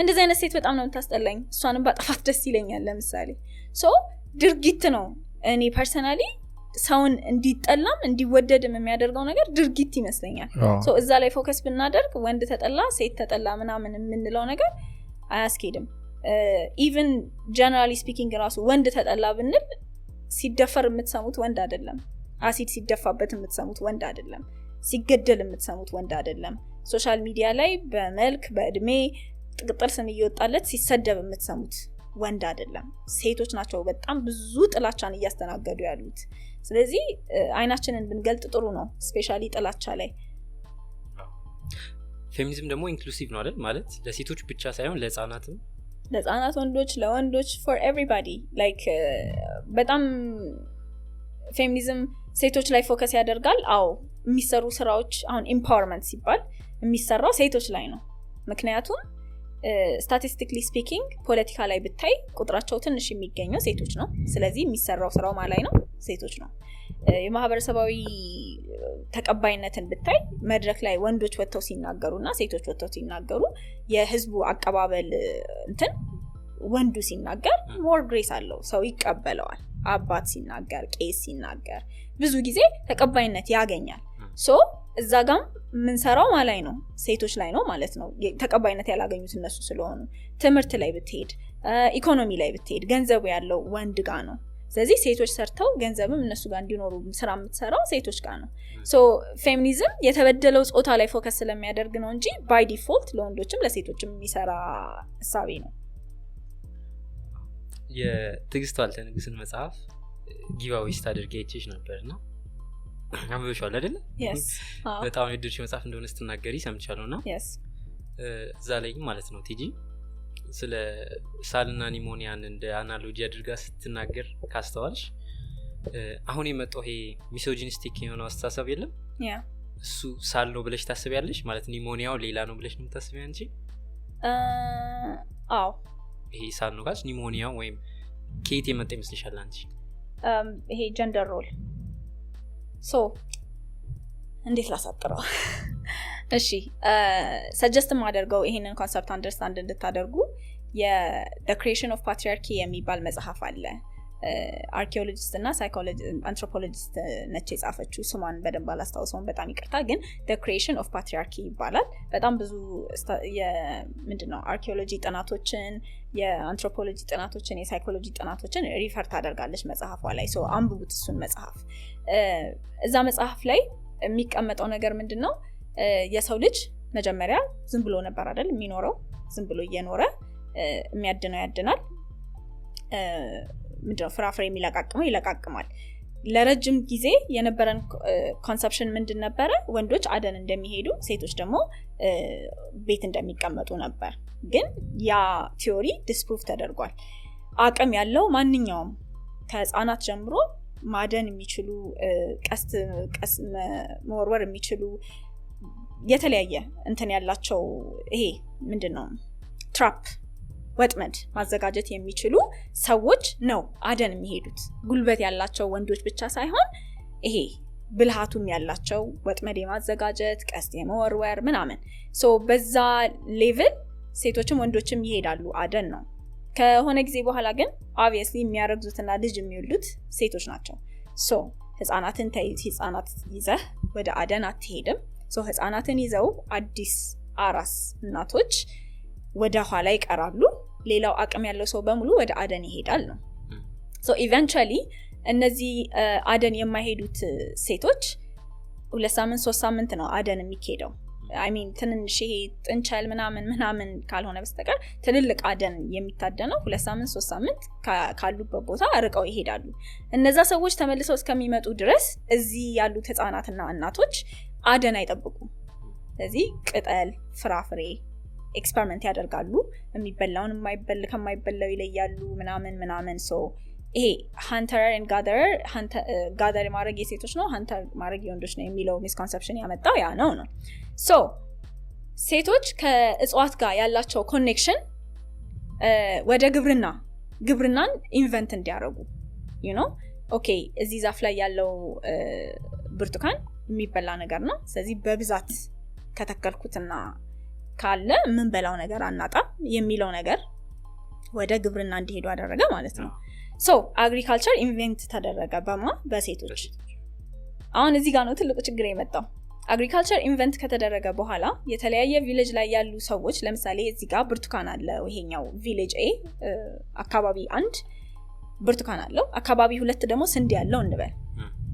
እንደዚህ አይነት ሴት በጣም ነው የምታስጠላኝ እሷንም ባጠፋት ደስ ይለኛል ለምሳሌ ሶ ድርጊት ነው እኔ ፐርሰናሊ ሰውን እንዲጠላም እንዲወደድም የሚያደርገው ነገር ድርጊት ይመስለኛል ሶ እዛ ላይ ፎከስ ብናደርግ ወንድ ተጠላ ሴት ተጠላ ምናምን የምንለው ነገር አያስኬድም ኢቭን ጀነራሊ ስፒኪንግ ራሱ ወንድ ተጠላ ብንል ሲደፈር የምትሰሙት ወንድ አይደለም አሲድ ሲደፋበት የምትሰሙት ወንድ አይደለም ሲገደል የምትሰሙት ወንድ አይደለም ሶሻል ሚዲያ ላይ በመልክ በእድሜ ጥቅጥል ስም እየወጣለት ሲሰደብ የምትሰሙት ወንድ አይደለም ሴቶች ናቸው በጣም ብዙ ጥላቻን እያስተናገዱ ያሉት ስለዚህ አይናችንን ብንገልጥ ጥሩ ነው ስፔሻሊ ጥላቻ ላይ ፌሚኒዝም ደግሞ ኢንክሉሲቭ ነው አይደል ማለት ለሴቶች ብቻ ሳይሆን ለህፃናትም ለህፃናት ወንዶች ለወንዶች for everybody like በጣም ፌሚኒዝም ሴቶች ላይ ፎከስ ያደርጋል አዎ የሚሰሩ ስራዎች አሁን ኢምፓወርመንት ሲባል የሚሰራው ሴቶች ላይ ነው ምክንያቱም statistically speaking ፖለቲካ ላይ ብታይ ቁጥራቸው ትንሽ የሚገኘው ሴቶች ነው ስለዚህ የሚሰራው ስራው ማለት ነው ሴቶች ነው የማህበረሰባዊ ተቀባይነትን ብታይ መድረክ ላይ ወንዶች ወጥተው ሲናገሩና ሴቶች ወጥተው ሲናገሩ የህዝቡ አቀባበል እንትን ወንዱ ሲናገር ሞር ግሬስ አለው ሰው ይቀበለዋል አባት ሲናገር ቄስ ሲናገር ብዙ ጊዜ ተቀባይነት ያገኛል ሶ እዛ ጋም ምን ሰራው ማለት ነው ሴቶች ላይ ነው ማለት ነው ተቀባይነት ያላገኙት እነሱ ስለሆኑ ትምህርት ላይ ብትሄድ ኢኮኖሚ ላይ ብትሄድ ገንዘቡ ያለው ወንድ ጋር ነው ስለዚህ ሴቶች ሰርተው ገንዘብም እነሱ ጋር እንዲኖሩ ስራ የምትሰራው ሴቶች ጋር ነው ሶ ፌሚኒዝም የተበደለው ጾታ ላይ ፎከስ ስለሚያደርግ ነው እንጂ ባይ ዲፎልት ለወንዶችም ለሴቶችም የሚሰራ ሐሳቤ ነው የትግስት ዋልተ ንግስን መጽሐፍ ጊቫዌ ስታደርግ አይቼሽ ነበርና አምበሽዋል አይደል yes በጣም የድርሽ መጽሐፍ እንደሆነ ስትናገሪ ሰምቻለሁና yes እዛ ላይ ማለት ነው ቲጂ ስለ ሳልና ኒሞኒያን እንደ አናሎጂ አድርጋ ስትናገር ካስተዋልሽ አሁን የመጣው ይሄ ሚሶጂኒስቲክ የሆነው አስተሳሰብ የለም እሱ ሳል ነው ብለሽ ታስቢያለሽ ማለት ኒሞኒያው ሌላ ነው ብለሽ ነው የምታስቢው አንቺ አዎ ይሄ ሳል ነው ካልሽ ኒሞኒያው ወይም ከየት የመጣ ይመስልሻል አንቺ ይሄ ጀንደር ሮል ሶ እንዴት ላሳጥረው እሺ ሰጀስት ማደርገው ይሄንን ኮንሰፕት አንደርስታንድ እንድታደርጉ the creation of patriarchy የሚባል መጽሐፍ አለ አርኪኦሎጂስት እና አንትሮፖሎጂስት ነች የጻፈችው ስሟን በደንብ አላስታውሰውም በጣም ይቅርታ ግን the creation of patriarchy ይባላል በጣም ብዙ ምንድነው አርኪኦሎጂ ጥናቶችን የአንትሮፖሎጂ ጥናቶችን የሳይኮሎጂ ጥናቶችን ሪፈር ታደርጋለች መጽሐፏ ላይ ሶ አንብቡት እሱን መጽሐፍ እዛ መጽሐፍ ላይ የሚቀመጠው ነገር ምንድነው የሰው ልጅ መጀመሪያ ዝም ብሎ ነበር አይደል የሚኖረው ዝም ብሎ እየኖረ የሚያድነው ያድናል ምንድነው ፍራፍሬ የሚለቃቅመው ይለቃቅማል። ለረጅም ጊዜ የነበረን ኮንሰፕሽን ምንድን ነበረ? ወንዶች አደን እንደሚሄዱ ሴቶች ደግሞ ቤት እንደሚቀመጡ ነበር። ግን ያ ቲዮሪ ዲስፕሩቭ ተደርጓል። አቅም ያለው ማንኛውም ከህፃናት ጀምሮ ማደን የሚችሉ ቀስ መወርወር የሚችሉ የተለያየ እንትን ያላቸው ይሄ ምንድነው ትራፕ ወጥመድ ማዘጋጀት የሚችሉ ሰዎች ነው አደን የሚሄዱት። ጉልበት ያላቸው ወንዶች ብቻ ሳይሆን ይሄ ብልሃቱም ያላቸው ወጥመድ የማዘጋጀት ቀስት የመወርወር ምናምን። ሶ በዛ ሌቭል ሴቶችም ወንዶችም ይሄዳሉ አደን ነው። ከሆነ ጊዜ በኋላ ግን obviously የሚያረግዙትና ልጅ የሚወልዱት ሴቶች ናቸው። ሶ ህፃናትን ይዘህ ወደ አደን አትሄድም። ሶ ህፃናትን ይዘው አዲስ አራስ እናቶች ወደ ኋላ ይቀራሉ። ሌላው አቅም ያለው ሰው በሙሉ ወደ አደን ይሄዳል ነው። ሶ ኢቨንቹአሊ እነዚህ አደን የማይሄዱት ሴቶች 2 ሳምንት 3 ሳምንት ነው አደን የሚሄደው። አይ ሚን ትንንሽ ይሄ ጥንቸል ምናምን ካልሆነ በስተቀር ትልልቅ አደን የሚታደነው 2 ሳምንት 3 ሳምንት ካሉበት ቦታ አርቀው ይሄዳሉ። እነዛ ሰዎች ተመልሰው እስከሚመጡ ድረስ እዚህ ያሉት ህፃናትና እናቶች አደን አይጠብቁም። ስለዚህ ቅጠል፣ ፍራፍሬ ኤክስፐሪመንት ያደርጋሉ። የሚበላውን ከማይበላው ይለያሉ ምናምን። ሶ ይሄ ሃንተር ኤንድ ጋደር ማድረግ የሴቶች ነው፣ ሃንተር ማድረግ የወንዶች ነው የሚለው ሚስኮንሰፕሽን ያመጣው ያ ነው። ሶ ሴቶች ከእጽዋት ጋር ያላቸው ኮኔክሽን ወደ ግብርናን ኢንቨንት እንዲያደርጉ ኦኬ እዚህ ዛፍ ላይ ያለው ብርቱካን የሚበላ ነገር ነው፣ ስለዚህ በብዛት ከተከልኩትና ካለ ምን በላው ነገር አናጣም የሚለው ነገር ወደ ግብርና እንዲሄዱ አደረገ ማለት ነው። ሶ አግሪካልቸር ኢንቨንት ተደረገ በሴቶች። አሁን እዚህ ጋር ነው ትልቁ ችግር የመጣው። አግሪካልቸር ኢንቨንት ከተደረገ በኋላ የተለያየ ቪሌጅ ላይ ያሉ ሰዎች ለምሳሌ እዚህ ጋር ብርቱካን አለ። ይሄኛው ቪሌጅ ኤ አካባቢ 1 ብርቱካን አለው፣ አካባቢ 2 ደግሞ ስንዴ ያለው እንበል።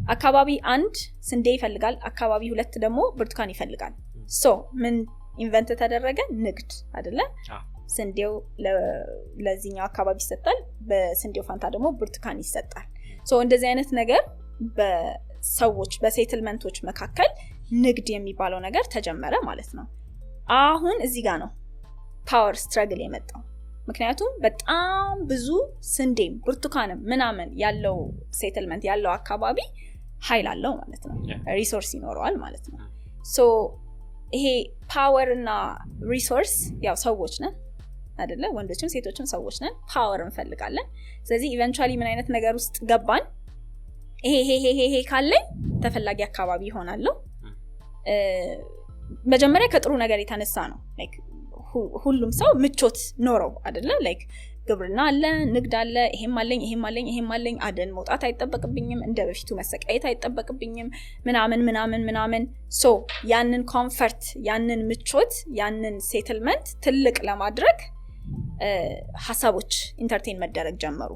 አካባቢ 1 ስንዴ ይፈልጋል፣ አካባቢ 2 ደግሞ ብርቱካን ይፈልጋል። ሶ ምን ኢንቨንት ተደረገ? ንግድ አይደለ? ስንዴው ለዚህኛው አካባቢ ይሰጣል፣ በስንዴው ፋንታ ደግሞ ብርቱካን ይሰጣል። ሶ እንደዚህ አይነት ነገር በሰዎች በሴትልመንቶች መካከል ንግድ የሚባለው ነገር ተጀመረ ማለት ነው። አሁን እዚህ ጋር ነው ፓወር ስትራግል የመጣው። ምክንያቱም በጣም ብዙ ስንዴም ብርቱካንም ምናምን ያለው ሴትልመንት ያለው አካባቢ ኃይል አለው ማለት ነው፣ ሪሶርስ ይኖረዋል ማለት ነው። ሶ ይሄ ፓወር እና ሪሶርስ ያው ሰዎች ነን አይደለ? ወንዶችም ሴቶችም ሰዎች ነን፣ ፓወር እንፈልጋለን። ስለዚህ ኢቨንቹአሊ ምን አይነት ነገር ውስጥ ገባን? ይሄ ካለኝ ተፈላጊ አካባቢ ይሆናለሁ። መጀመሪያ ከጥሩ ነገር የተነሳ ነው። ላይክ ሁሉም ሰው ምቾት ኖረው አይደለ? ላይክ ግብርና አለ፣ ንግድ አለ፣ ይሄም አለኝ፣ አደን መውጣት አይጠበቅብኝም፣ እንደ በፊቱ መሰቃየት አይጠበቅብኝም ምናምን። ሶ ያንን ኮምፈርት፣ ያንን ምቾት፣ ያንን ሴትልመንት ትልቅ ለማድረግ ሀሳቦች ኢንተርቴን መደረግ ጀመሩ።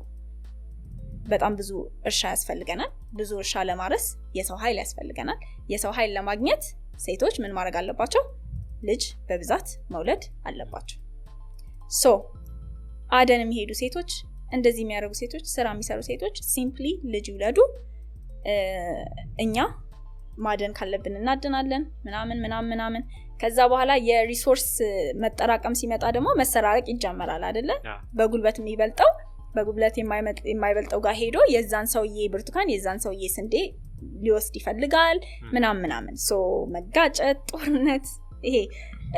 በጣም ብዙ እርሻ ያስፈልገናል። ብዙ እርሻ ለማረስ የሰው ኃይል ያስፈልገናል። የሰው ኃይል ለማግኘት ሴቶች ምን ማድረግ አለባቸው? ልጅ በብዛት መውለድ አለባቸው። ሶ አደን የሚሄዱ ሴቶች፣ እንደዚህ የሚያደርጉ ሴቶች፣ ስራ የሚሰሩ ሴቶች ሲምፕሊ ልጅ ይውለዱ፣ እኛ ማደን ካለብን እናድናለን ምናምን። ከዛ በኋላ የሪሶርስ መጠራቀም ሲመጣ ደግሞ መሰራረቅ ይጀመራል አይደለ? በጉልበት የማይበልጠው ጋር ሄዶ የዛን ሰውዬ ብርቱካን የዛን ሰውዬ ስንዴ ሊወስድ ይፈልጋል ምናምን። ሶ መጋጨት፣ ጦርነት፣ ይሄ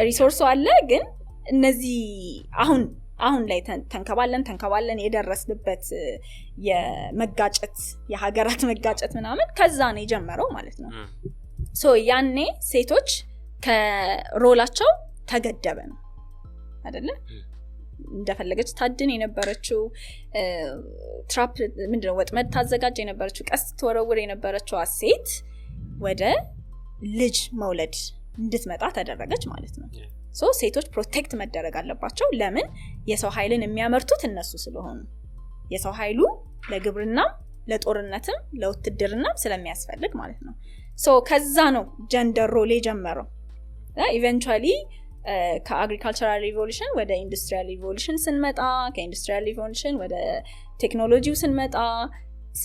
ሪሶርሱ አለ። ግን እነዚህ አሁን ላይ ተንከባለን የደረስንበት የመጋጨት የሀገራት መጋጨት ምናምን ከዛ ነው የጀመረው ማለት ነው። ሶ ያኔ ሴቶች ከሮላቸው ተገደበ ነው አይደለ? እንደፈለገች ታድን የነበረችው ትራፕ ምንድነው ወጥመድ ታዘጋጅ የነበረችው ቀስት ተወረውር የነበረችው ሴት ወደ ልጅ መውለድ እንድትመጣ ተደረገች ማለት ነው። ሶ ሴቶች ፕሮቴክት መደረግ አለባቸው። ለምን? የሰው ኃይልን የሚያመርቱት እነሱ ስለሆኑ፣ የሰው ኃይሉ ለግብርናም ለጦርነትም ለውትድርናም ስለሚያስፈልግ ማለት ነው። ሶ ከዛ ነው ጀንደር ሮል የጀመረው። ኢቨንቹአሊ ከአግሪካልቸራል ሪቮሉሽን ወደ ኢንዱስትሪያል ሪቮሉሽን ስንመጣ ከኢንዱስትሪያል ሪቮሉሽን ወደ ቴክኖሎጂው ስንመጣ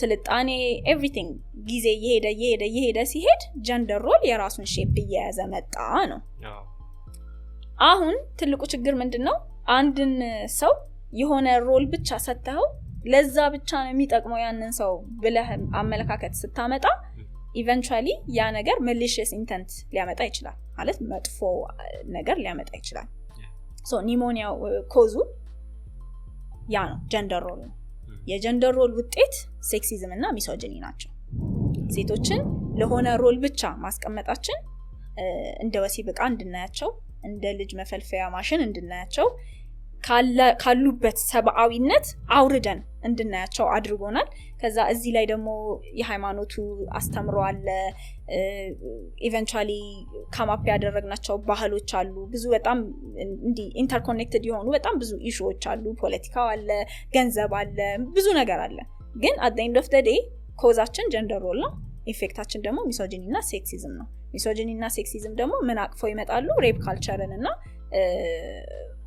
ስልጣኔ ኤቭሪቲንግ ጊዜ እየሄደ ሲሄድ ጀንደር ሮል የራሱን ሼፕ እየያዘ መጣ ነው። አሁን ትልቁ ችግር ምንድነው? አንድን ሰው የሆነ ሮል ብቻ ሰጥተው ለዛ ብቻ ነው የሚጠቅመው ያንን ሰው ብለህ አመለካከት ስታመጣ ኢቨንቹዋሊ ያ ነገር malicious intent ሊያመጣ ይችላል ማለት መጥፎ ነገር ሊያመጣ ይችላል። ሶ ኒሞኒያ ኮዙ ያ ነው ጀንደር ሮል ነው። የጀንደር ሮል ውጤት ሴክሲዝም እና ሚሶጂኒ ናቸው። ሴቶችን ለሆነ ሮል ብቻ ማስቀመጣችን እንደ ወሲብ ዕቃ እንድናያቸው እንደ ልጅ መፈልፈያ ማሽን እንድናያቸው ካሉበት ሰብአዊነት አውርደን እንድናያቸው አድርጎናል። ከዛ እዚህ ላይ ደግሞ የሃይማኖቱ አስተምሮ አለ። ኢቨንቹአሊ ካማፕ ያደረግናቸው ባህሎች አሉ። ብዙ በጣም እንዲ ኢንተርኮኔክትድ የሆኑ በጣም ብዙ ኢሹዎች አሉ። ፖለቲካው አለ፣ ገንዘብ አለ፣ ብዙ ነገር አለ። ግን at the end of the day ኮዛችን ጀንደር ሮል ነው። ኢፌክታችን ደግሞ ሚሶጂኒ እና ሴክሲዝም ነው። ሚሶጂኒ እና ሴክሲዝም ደግሞ ምን አቅፈው ይመጣሉ? ሬፕ ካልቸርን እና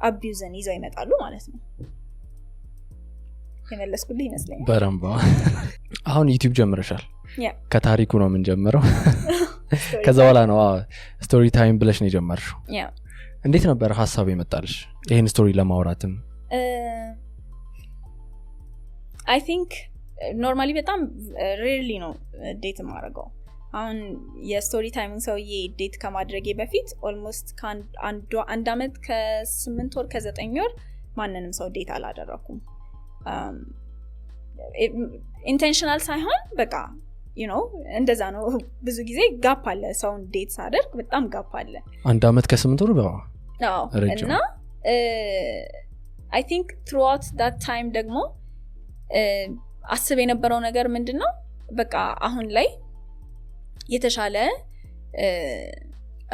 አቢዩዝን ይዘው ይመጣሉ ማለት ነው። የመለስኩልህ ይመስለኛል በረምባ። አሁን ዩቲዩብ ጀምረሻል። ከታሪኩ ነው የምንጀምረው። ከዛ በኋላ ነው ስቶሪ ታይም ብለሽ ነው የጀመርሽው። እንዴት ነበር ሀሳቡ የመጣልሽ ይሄን ስቶሪ ለማውራትም? አይ ቲንክ ኖርማሊ በጣም ሬርሊ ነው ዴት ማድረገው። አሁን የስቶሪ ታይሚንግ ሰውዬ ዴት ከማድረጌ በፊት ኦልሞስት አንድ አመት ከ8 ወር ከ9 ወር ማንንም ሰው ዴት አላደረኩም። ኢንቴንሽናል ሳይሆን በቃ እንደዛ ነው። ብዙ ጊዜ ጋፕ አለ ሰውን ዴት ሳደርግ በጣም ጋፕ አለ። አንድ አመት ከ8 ወር በቃ እና አይ ቲንክ throughout that time ደግሞ አስብ የነበረው ነገር ምንድነው በቃ አሁን ላይ የተሻለ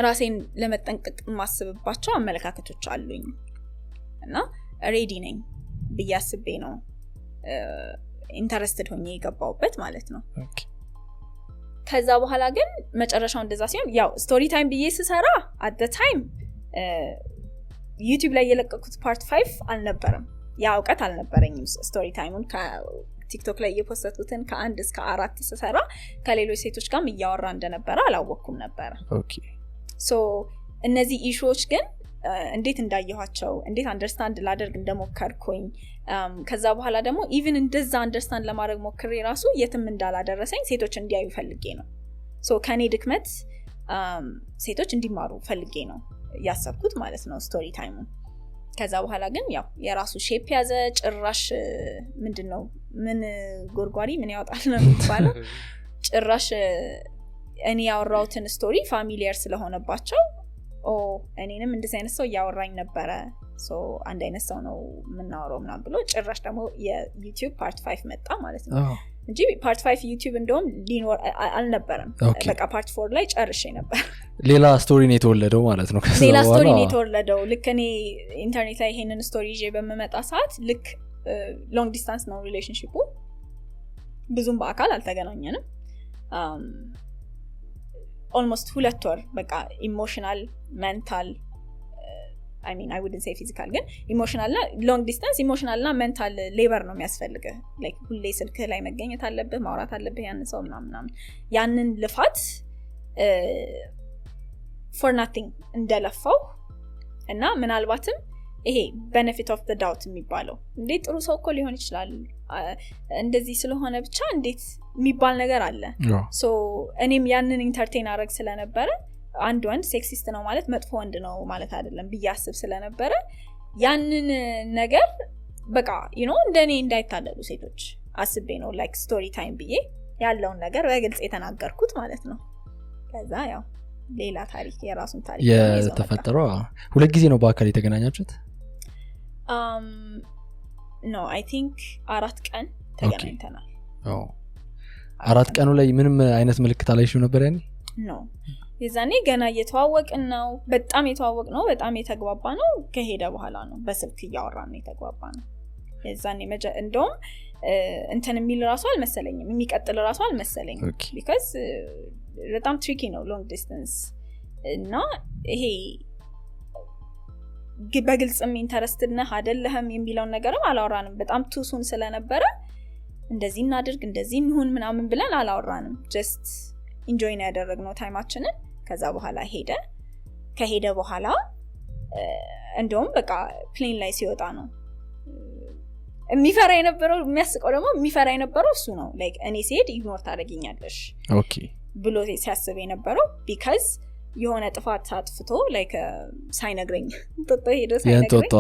ራሴን ለመጠንቀቅ ማስብባቸው አመለካከቶች አሉኝ እና ሬዲ ነኝ በያስቤ ነው ኢንተረስትድ ሆኜ የገባውበት ማለት ነው። ከዛ በኋላ ግን መጨረሻው እንደዛ ሲሆን ያው ስቶሪ ታይም ብዬ ስሰራ at the time ዩቲዩብ ላይ የለቀኩት ፓርት 5 አልነበረም። ያ እውቀት አልነበረኝም። ስቶሪ ታይሙን ቲክቶክ ላይ የፖስተቱትን ከ1 እስከ 4 ስሰራ ከሌሎች ሴቶች ጋርም እያወራ እንደነበረ አላወቅኩም ነበር። ኦኬ ሶ እነዚህ ኢሹዎች ግን እንዴት እንዳየኋቸው እንዴት አንደርስታንድ ላደርግ እንደሞከርኩኝ ከዛ በኋላ ደግሞ ኢቭን እንደዛ አንደርስታንድ ለማድረግ ሞክሬ ራሱ የትም እንዳላደረሰኝ ሴቶች እንዲያዩ ፈልጌ ነው። ሶ ከኔ ድክመት ሴቶች እንዲማሩ ፈልጌ ነው ያሰብኩት ማለት ነው ስቶሪ ታይሙን። ከዛ በኋላ ግን ያው የራሱ ሼፕ ያዘ። ጭራሽ ምንድነው ምን ጎርጓሪ ምን ያወጣል ነው የሚባለው። ጭራሽ እኔ ያወራውትን ስቶሪ ፋሚሊየር ስለሆነባቸው እኔንም እንደዚህ አይነት ሰው ያወራኝ ነበረ ሶ አንድ አይነት ሰው ነው የምናወራው ምናምን ብሎ ጭራሽ ደግሞ የዩቲዩብ ፓርት 5 መጣ ማለት ነው እንጂ ፓርት 5 ዩቲዩብ እንደውም ሊኖር አልነበረም። በቃ ፓርት 4 ላይ ጨርሼ ነበር። ሌላ ስቶሪ ነው የተወለደው ማለት ነው። ሌላ ስቶሪ ነው የተወለደው። ልክ እኔ ኢንተርኔት ላይ ይሄንን ስቶሪ ይዤ በመመጣ ሰዓት ልክ ሎንግ ዲስታንስ ነው ሪሌሽንሺፑ። ብዙም በአካል አልተገናኘንም። ኦልሞስት 2 ወር በቃ ኢሞሽናል ሜንታል I mean I wouldn't say physical ግን ኢሞሽናልና ሎንግ ዲስታንስ ኢሞሽናልና ሜንታል ሌበር ነው የሚያስፈልገው። ላይክ ሁሌ ስልክ ላይ መገኘት አለብህ፣ ማውራት አለብህ ያን ሰው ምናምን ያንን ልፋት for nothing እንደለፈው እና ምናልባትም ይሄ benefit of the doubt የሚባለው እንዴት ጥሩ ሰው እኮ ሊሆን ይችላል እንደዚህ ስለሆነ ብቻ እንዴት የሚባል ነገር አለ። ሶ እኔም ያንን ኢንተርቴን አረግ ስለነበረ አንድ ወንድ ሴክሲስት ነው ማለት መጥፎ ወንድ ነው ማለት አይደለም ብያስብ ስለነበረ ያንን ነገር በቃ እንደኔ እንዳይታለሉ ሴቶች አስቤ ነው ላይክ ስቶሪ ታይም ብዬ ያለውን ነገር በግልጽ የተናገርኩት ማለት ነው። ከዛ ያው ሌላ ታሪክ የራሱን ታሪክ የተፈጠረው 2 ጊዜ ነው በአካል የተገናኛችሁት? ኖ አይ ቲንክ 4 ቀን ተገናኝተናል። 4 ቀኑ ላይ ምንም አይነት ምልክት አላይሽው ነበር ያኔ? ኖ የዛኔ ገና እየተዋወቅን ነው። በጣም የተዋወቅ ነው። በጣም የተግባባ ነው። ከሄደ በኋላ ነው በስልክ እያወራን ነው የተግባባ ነው። የዛኔ እንደውም እንትን የሚል ራሱ አልመሰለኝም የሚቀጥል ራሱ አልመሰለኝም because በጣም ትሪኪ ነው ሎንግ ዲስታንስ እና ይሄ በግልጽም ኢንተረስትድ ነህ አይደለህም የሚለውን ነገርም አላወራንም በጣም ቱሱን ስለነበረ እንደዚህ እናድርግ እንደዚህ እንሁን ምናምን ብለን አላወራንም just enjoy ነው ያደረግነው ታይማችንን ከዛ በኋላ ከሄደ በኋላ እንደውም በቃ ፕሌን ላይ ሲወጣ ነው የሚፈራ የነበረው የሚያስቀው ደግሞ የሚፈራ የነበረው እሱ ነው like እኔ ሲሄድ ኢግኖር ታደርጊኛለሽ ኦኬ ብሎ ሲያስብ የነበረው because የሆነ ጥፋት አጥፍቶ like ሳይነግረኝ ሄዶ ሳይነግረኝ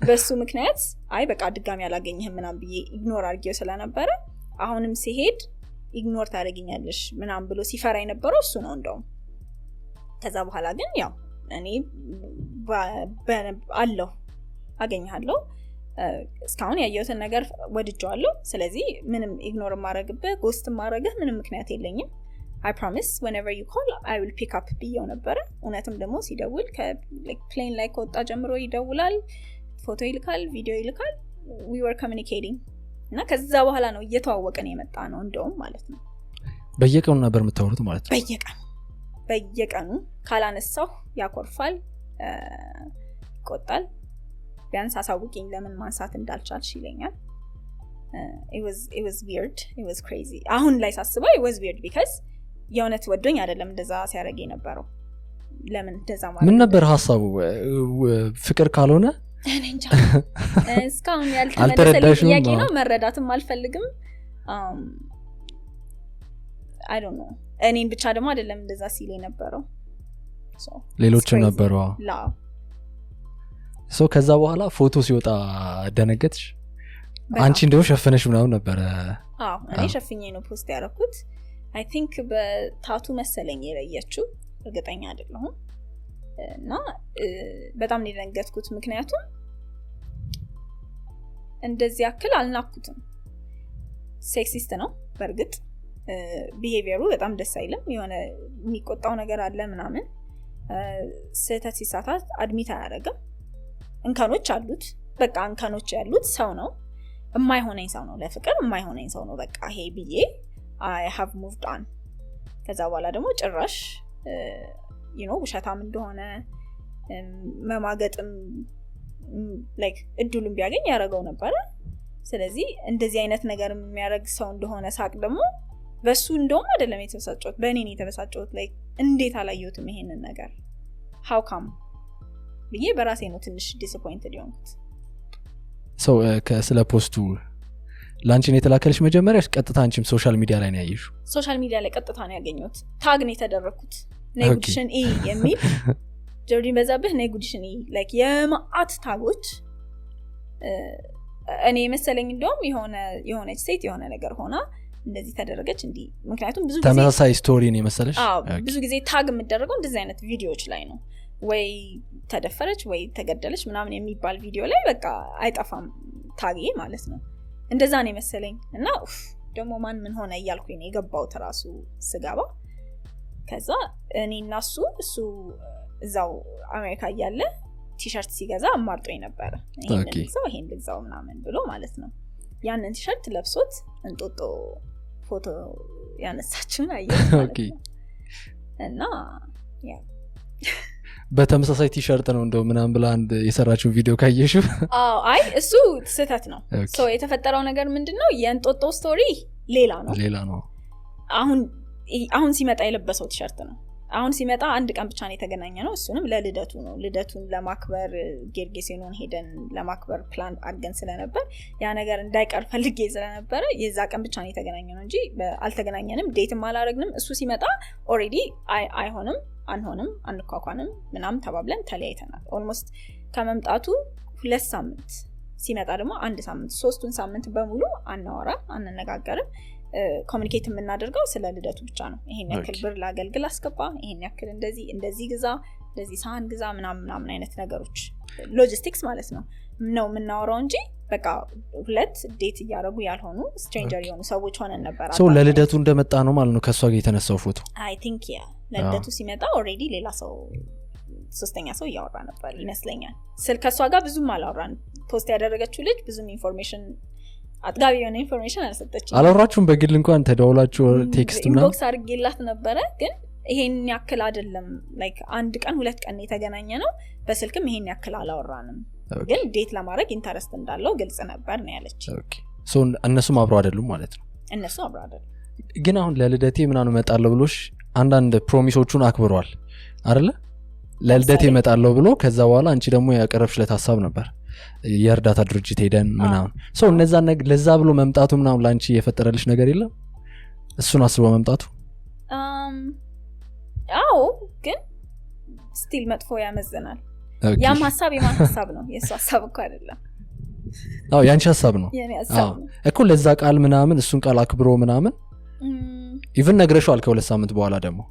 በሱ ምክንያት አይ በቃ ድጋሚ አላገኘህም ምናምን ብዬ ኢግኖር አድርጌው ስለነበረ አሁንም ሲሄድ ኢግኖር ታደርጊኛለሽ ምናምን ብሎ ሲፈራ የነበረው እሱ ነው እንደውም ከዛ በኋላ ግን ያው እኔ አለው አገኛለሁ እስካሁን ያየሁትን ነገር ወድጄዋለሁ ስለዚህ ምንም ኢግኖር ማድረግበት ጎስት ማድረግህ ምንም ምክንያት የለኝም I promise whenever you call I will pick up ብዬው ነበር እውነትም ደግሞ ሲደውል ከፕሌን ላይ ከወጣ ጀምሮ ይደውላል ፎቶ ይልካል ቪዲዮ ይልካል we were communicating እና ከዛ በኋላ ነው እየተዋወቀን የመጣ ነው እንደውም ማለት ነው በየቀኑ ነበር የምታወሩት ማለት ነው በየቀኑ ካላነሳው ያኮርፋል ይቆጣል ቢያንስ አሳውቂኝ ለምን ማንሳት እንዳልቻልሽ ይለኛል it was weird it was crazy አሁን ላይ ሳስበው it was weird because የእውነት ወዶኝ አይደለም እንደዛ ሲያደርግ የነበረው ለምን እንደዛ ማለት ምን ነበር ሐሳቡ ፍቅር ካልሆነ እኔ እንጃ እስካሁን ያልተመለሰልኝ ጥያቄ ነው መረዳትም አልፈልግም I don't know እኔን ብቻ ደግሞ አይደለም እንደዛ ሲል የነበረው ሌሎችም ነበሩ ከዛ በኋላ ፎቶ ሲወጣ ደነገጥሽ አንቺ እንደው ሸፈነሽ ምናምን ነበር እኔ ሸፍኜ ነው ፖስት ያደረኩት I think በታቱ መሰለኝ የለየችው እርግጠኛ አይደለሁም እና በጣም ደነገጥኩት ምክንያቱም እንደዚህ ያክል አልናኩትም ሴክሲስት ነው በርግጥ ቢሄቪየሩ በጣም ደስ አይልም የሆነ የሚቆጣው ነገር አለ ምናምን ስህተት ሲሳሳት አድሚት አያደርግም እንከኖች አሉት በቃ እንከኖች ያሉት ሰው ነው የማይሆነኝ ሰው ነው ለፍቅር የማይሆነኝ ሰው ነው በቃ ይሄ ብዬ I have moved on ከዛ በኋላ ደግሞ ጭራሽ ውሸታም እንደሆነ መማገጥም like እድሉን ቢያገኝ ያደረገው ነበር ስለዚህ እንደዚህ አይነት ነገር የሚያደርግ ሰው እንደሆነ ሳቅ ደግሞ በሱ እንደውም አይደለም የተበሳጨሁት በእኔ ነው የተበሳጨሁት like እንዴት አላየሁትም ይሄንን ነገር how come ብዬ በራሴ ነው ትንሽ disappointed የሆንኩት ስለ ፖስቱ ላንቺን የተላከልሽ መጀመሪያ ቀጥታ አንቺም ሶሻል ሚዲያ ላይ ነው ያየሽው ሶሻል ሚዲያ ላይ ቀጥታ ነው ያገኘሁት ታግ ነው የተደረኩት ነጉድሽን የሚል ጆርዲ በዛብህ ነጉድሽን like የማአት ታጎች እኔ መሰለኝ እንደውም የሆነች ሴት የሆነ ነገር ሆና እንደዚህ ተደረገች እንዲ ምክንያቱም ብዙ ጊዜ ተመሳሳይ ስቶሪ ነው መሰለሽ ብዙ ጊዜ ታግ የምደረገው እንደዚህ አይነት ቪዲዮዎች ላይ ነው ወይ ተደፈረች ወይ ተገደለች ምናምን የሚባል ቪዲዮ ላይ በቃ አይጠፋም ታግ ማለት ነው እንደዛ ነው መሰለኝ እና ደግሞ ማን ምን ሆነ እያልኩኝ ነው የገባው ተራሱ ስጋባ ከዛ እኔና እሱ እዛው አሜሪካ ያለ ቲሸርት ሲገዛ አማርጦኝ ነበር ይሄን ልግዛው ምናምን ብሎ ማለት ነው ያንን ቲሸርት ለብሶት እንጦጦ ፎቶ ያነሳችሁን አየሁ እና ያ በተመሳሳይ ቲሸርት ነው እንደው ምናምን ብላ አንድ የሰራችው ቪዲዮ ካየሽው አይ እሱ ስህተት ነው የተፈጠረው ነገር ምንድነው የእንጦጦ ስቶሪ ሌላ ነው አሁን ሲመጣ የለበሰው ቲሸርት ነው አሁን ሲመጣ አንድ ቀን ብቻ ነው የተገናኘ ነው እሱንም ለልደቱ ነው ልደቱን ለማክበር ጌርጌሴኖን ሄደን ለማክበር ፕላን አድርገን ስለነበር ያ ነገር እንዳይቀር ፈልጌ ስለነበረ የዛ ቀን ብቻ ነው የተገናኘ ነው እንጂ አልተገናኘንም ዴትም አላረግንም እሱ ሲመጣ ኦሬዲ አይሆንም አንሆንም አንኳኳንም ምናምን ተባብለን ተለያይተናል ኦልሞስት ከመምጣቱ 2 ሳምንት ሲመጣ ደግሞ 1 ሳምንት 3ቱን ሳምንት በሙሉ አናወራ አንነጋገርም ኮሙኒኬት የምናደርገው ስለ ልደቱ ብቻ ነው ይሄን ያክል ብር ላገልግል አስገባ ይሄን ያክል እንደዚህ ግዛ እንደዚህ ሳህን ግዛ ምናምን አይነት ነገሮች ሎጂስቲክስ ማለት ነው የምናወራው እንጂ በቃ ሁለት ዴት እያደረጉ ያልሆኑ ስትሬንጀር የሆኑ ሰዎች ሆነን ነበር ለልደቱ እንደመጣ ነው ማለት ነው ከሷ ጋር የተነሳው ፎቶ አይ ቲንክ ለልደቱ ሲመጣ ኦሬዲ ሌላ ሰው ሶስተኛ ሰው እያወራ ነበር ይመስለኛል ከሷ ጋር ብዙም አላወራን ፖስት ያደረገችው ልጅ ብዙም ኢንፎርሜሽን አጥጋቢ የሆነ ኢንፎርሜሽን አልሰጠችኝ አላወራችሁም በግል እንኳን ተደውላችሁ ቴክስት ምናምን ኢንቦክስ አድርጌላት ነበረ ግን ይሄን ያክል አይደለም ላይክ አንድ ቀን ሁለት ቀን የተገናኘ ነው በስልክም ይሄን ያክል አላወራንም ግን ዴት ለማድረግ ኢንተረስት እንዳለው ግልጽ ነበር ነው ያለች ኦኬ ሶ እነሱም አብረው አይደሉም ማለት ነው እነሱ አብረው አይደሉም ግን አሁን ለልደቴ ምናምን እመጣለሁ ብሎሽ አንዳንድ ፕሮሚሶቹን አክብሯል አይደለ ለልደቴ እመጣለሁ ብሎ ከዛ በኋላ አንቺ ደግሞ ያቀረብሽለት ሐሳብ ነበር የእርዳታ ድርጅት ሄደን ምናምን ሶ እነዛ ነገር ለዛ ብሎ መምጣቱ ምናምን ላንቺ የፈጠረልሽ ነገር የለም እሱን አስቦ መምጣቱ አዎ ግን ስቲል መጥፎ ያመዝናል ያም ሐሳብ የማን ሐሳብ ነው የሱ ሐሳብ እኮ አይደለም አዎ ያንቺ ሐሳብ ነው የኔ ሐሳብ ነው እኮ ለዛ ቃል ምናምን እሱን ቃል አክብሮ ምናምን ኢቭን ነግረሽዋል ከሁለት ሳምንት በኋላ ደግሞ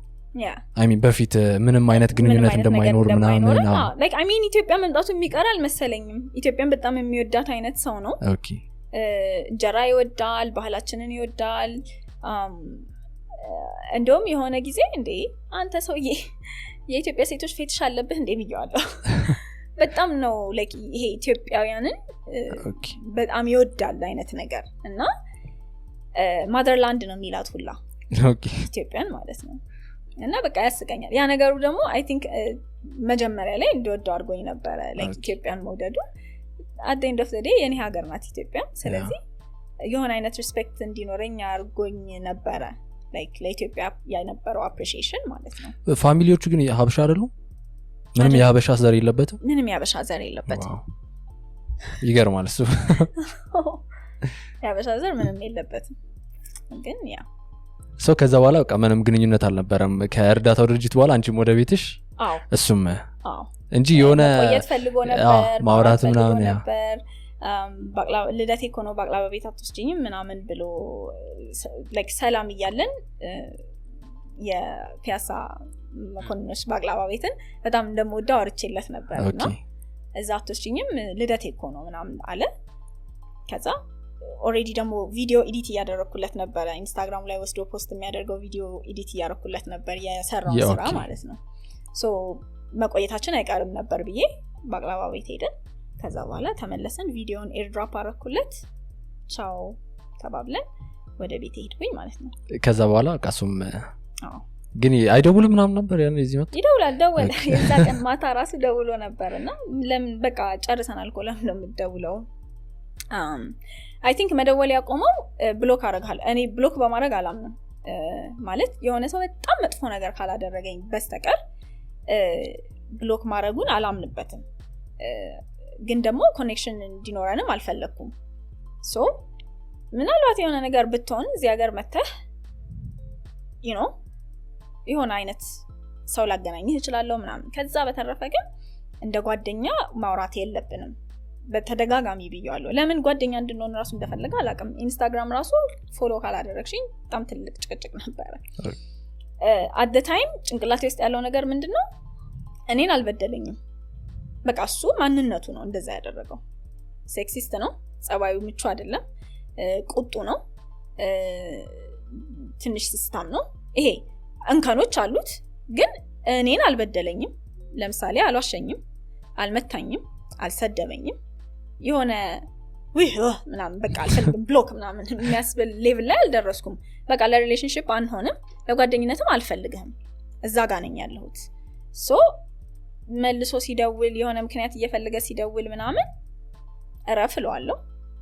I mean በፊት ምንም አይነት ግንኙነት እንደማይኖር ምናምን like I mean ኢትዮጵያ መምጣቱ የሚቀራል መሰለኝም ኢትዮጵያን በጣም የሚወዳት አይነት ሰው ነው ኦኬ እንጀራ ይወዳል ባህላችንን ይወዳል እንደውም የሆነ ጊዜ እንዴ አንተ ሰውዬ የኢትዮጵያ ሴቶች ፌቲሽ አለብህ እንዴ ብየዋለሁ በጣም ነው like ይሄ ኢትዮጵያውያንን በጣም ይወዳል አይነት ነገር እና ማዘርላንድ ነው የሚላት ሁላ ኢትዮጵያን ማለት ነው እና በቃ ያስቀኛል ያ ነገሩ ደግሞ አይ ቲንክ መጀመሪያ ላይ እንደወደው አድርጎኝ ነበረ like ኢትዮጵያን መውደዱ at the end of the day የኔ ሀገር ናት ኢትዮጵያ ስለዚህ የሆነ አይነት ሪስፔክት እንዲኖረኝ አድርጎኝ ነበረ like ለኢትዮጵያ ያነበረው appreciation ማለት ነው ፋሚሊዎቹ ግን ሀበሻ አይደሉ ምንም የሀበሻ ዘር የለበትም ምንም የሀበሻ ዘር የለበትም ይገርማል እሱ የሀበሻ ዘር ምንም የለበትም ግን ያ ሶ ከዛ በኋላ በቃ ምንም ግንኙነት አልነበረም ከእርዳታው ድርጅት በኋላ አንቺም ወደ ቤትሽ እሱም እንጂ የሆነ ማውራት ምናምን ነበር ባቅላባ ልደቴ እኮ ነው ባቅላባ ቤት አትወስጂኝም ምናምን ብሎ like ሰላም እያለን የፒያሳ መኮንኖች ባቅላባ ቤትን በጣም እንደምወደው አውርቼለት ነበርና እዛ አትወስጂኝም ልደቴ እኮ ነው ምናምን አለ ከዛ ኦሬዲ ደግሞ ቪዲዮ ኤዲት ያደረኩለት ነበር ኢንስታግራም ላይ ወስዶ ፖስት የሚያደርገው ቪዲዮ ኤዲት ያደረኩለት ነበር የሰራው ስራ ማለት ነው ሶ መቆየታችን አይቀርም ነበር ብዬ ባቅላባ ቤት ሄደን ከዛ በኋላ ተመለሰን ቪዲዮን ኤርድሮፕ አደረኩለት ቻው ተባብለን ወደ ቤት ሄድኩኝ ማለት ነው ከዛ በኋላ ቃሱም ግን አይደውልም ምናምን ነበር ያን እዚህ መጣ ይደውላል ደወለ የዛ ቀን ማታ ራሱ ደውሎ ነበርና ለምን በቃ ጨርሰናል እኮ ለምን ነው የምትደውለው I think መደወል ያቆመው ብሎክ አደረጋል እኔ ብሎክ በማድረግ አላምንም ማለት የሆነ ሰው በጣም መጥፎ ነገር ካላደረገኝ በስተቀር ብሎክ ማድረጉን አላምንበትም ግን ደግሞ ኮኔክሽን እንዲኖረንም አልፈለኩም ሶ ምናልባት የሆነ ነገር ብትሆን እዚህ ሀገር መተህ you know የሆነ አይነት ሰው ላገናኝህ እችላለሁ ምናምን ከዛ በተረፈ ግን እንደ ጓደኛ ማውራት የለብንም በተደጋጋሚ ብየዋለሁ ለምን ጓደኛ እንድንሆን ራሱ እንደፈለገ አላውቅም ኢንስታግራም ራሱ ፎሎ ካላደረግሽኝ በጣም ትልቅ ጭቅጭቅ ነበር at the time ጭንቅላቴ ውስጥ ያለው ነገር ምንድነው እኔን አልበደለኝም በቃ እሱ ማንነቱ ነው እንደዛ ያደረገው ሴክሲስት ነው ጸባዩ ምቹ አይደለም ቁጡ ነው ትንሽ ስስታም ነው ይሄ እንከኖች አሉት ግን እኔን አልበደለኝም ለምሳሌ አልዋሸኝም አልመታኝም አልሰደበኝም የሆነ ምናምን በቃ አልፈልግም ብሎክ ምናምን የሚያስብል ሌቭል ላይ አልደረስኩም በቃ ለሪሌሽንሺፕ አንሆንም ለጓደኝነትም አልፈልግህም እዛ ጋር ነኝ ያለሁት ሶ መልሶ ሲደውል የሆነ ምክንያት እየፈለገ ሲደውል ምናምን እረፍለዋለሁ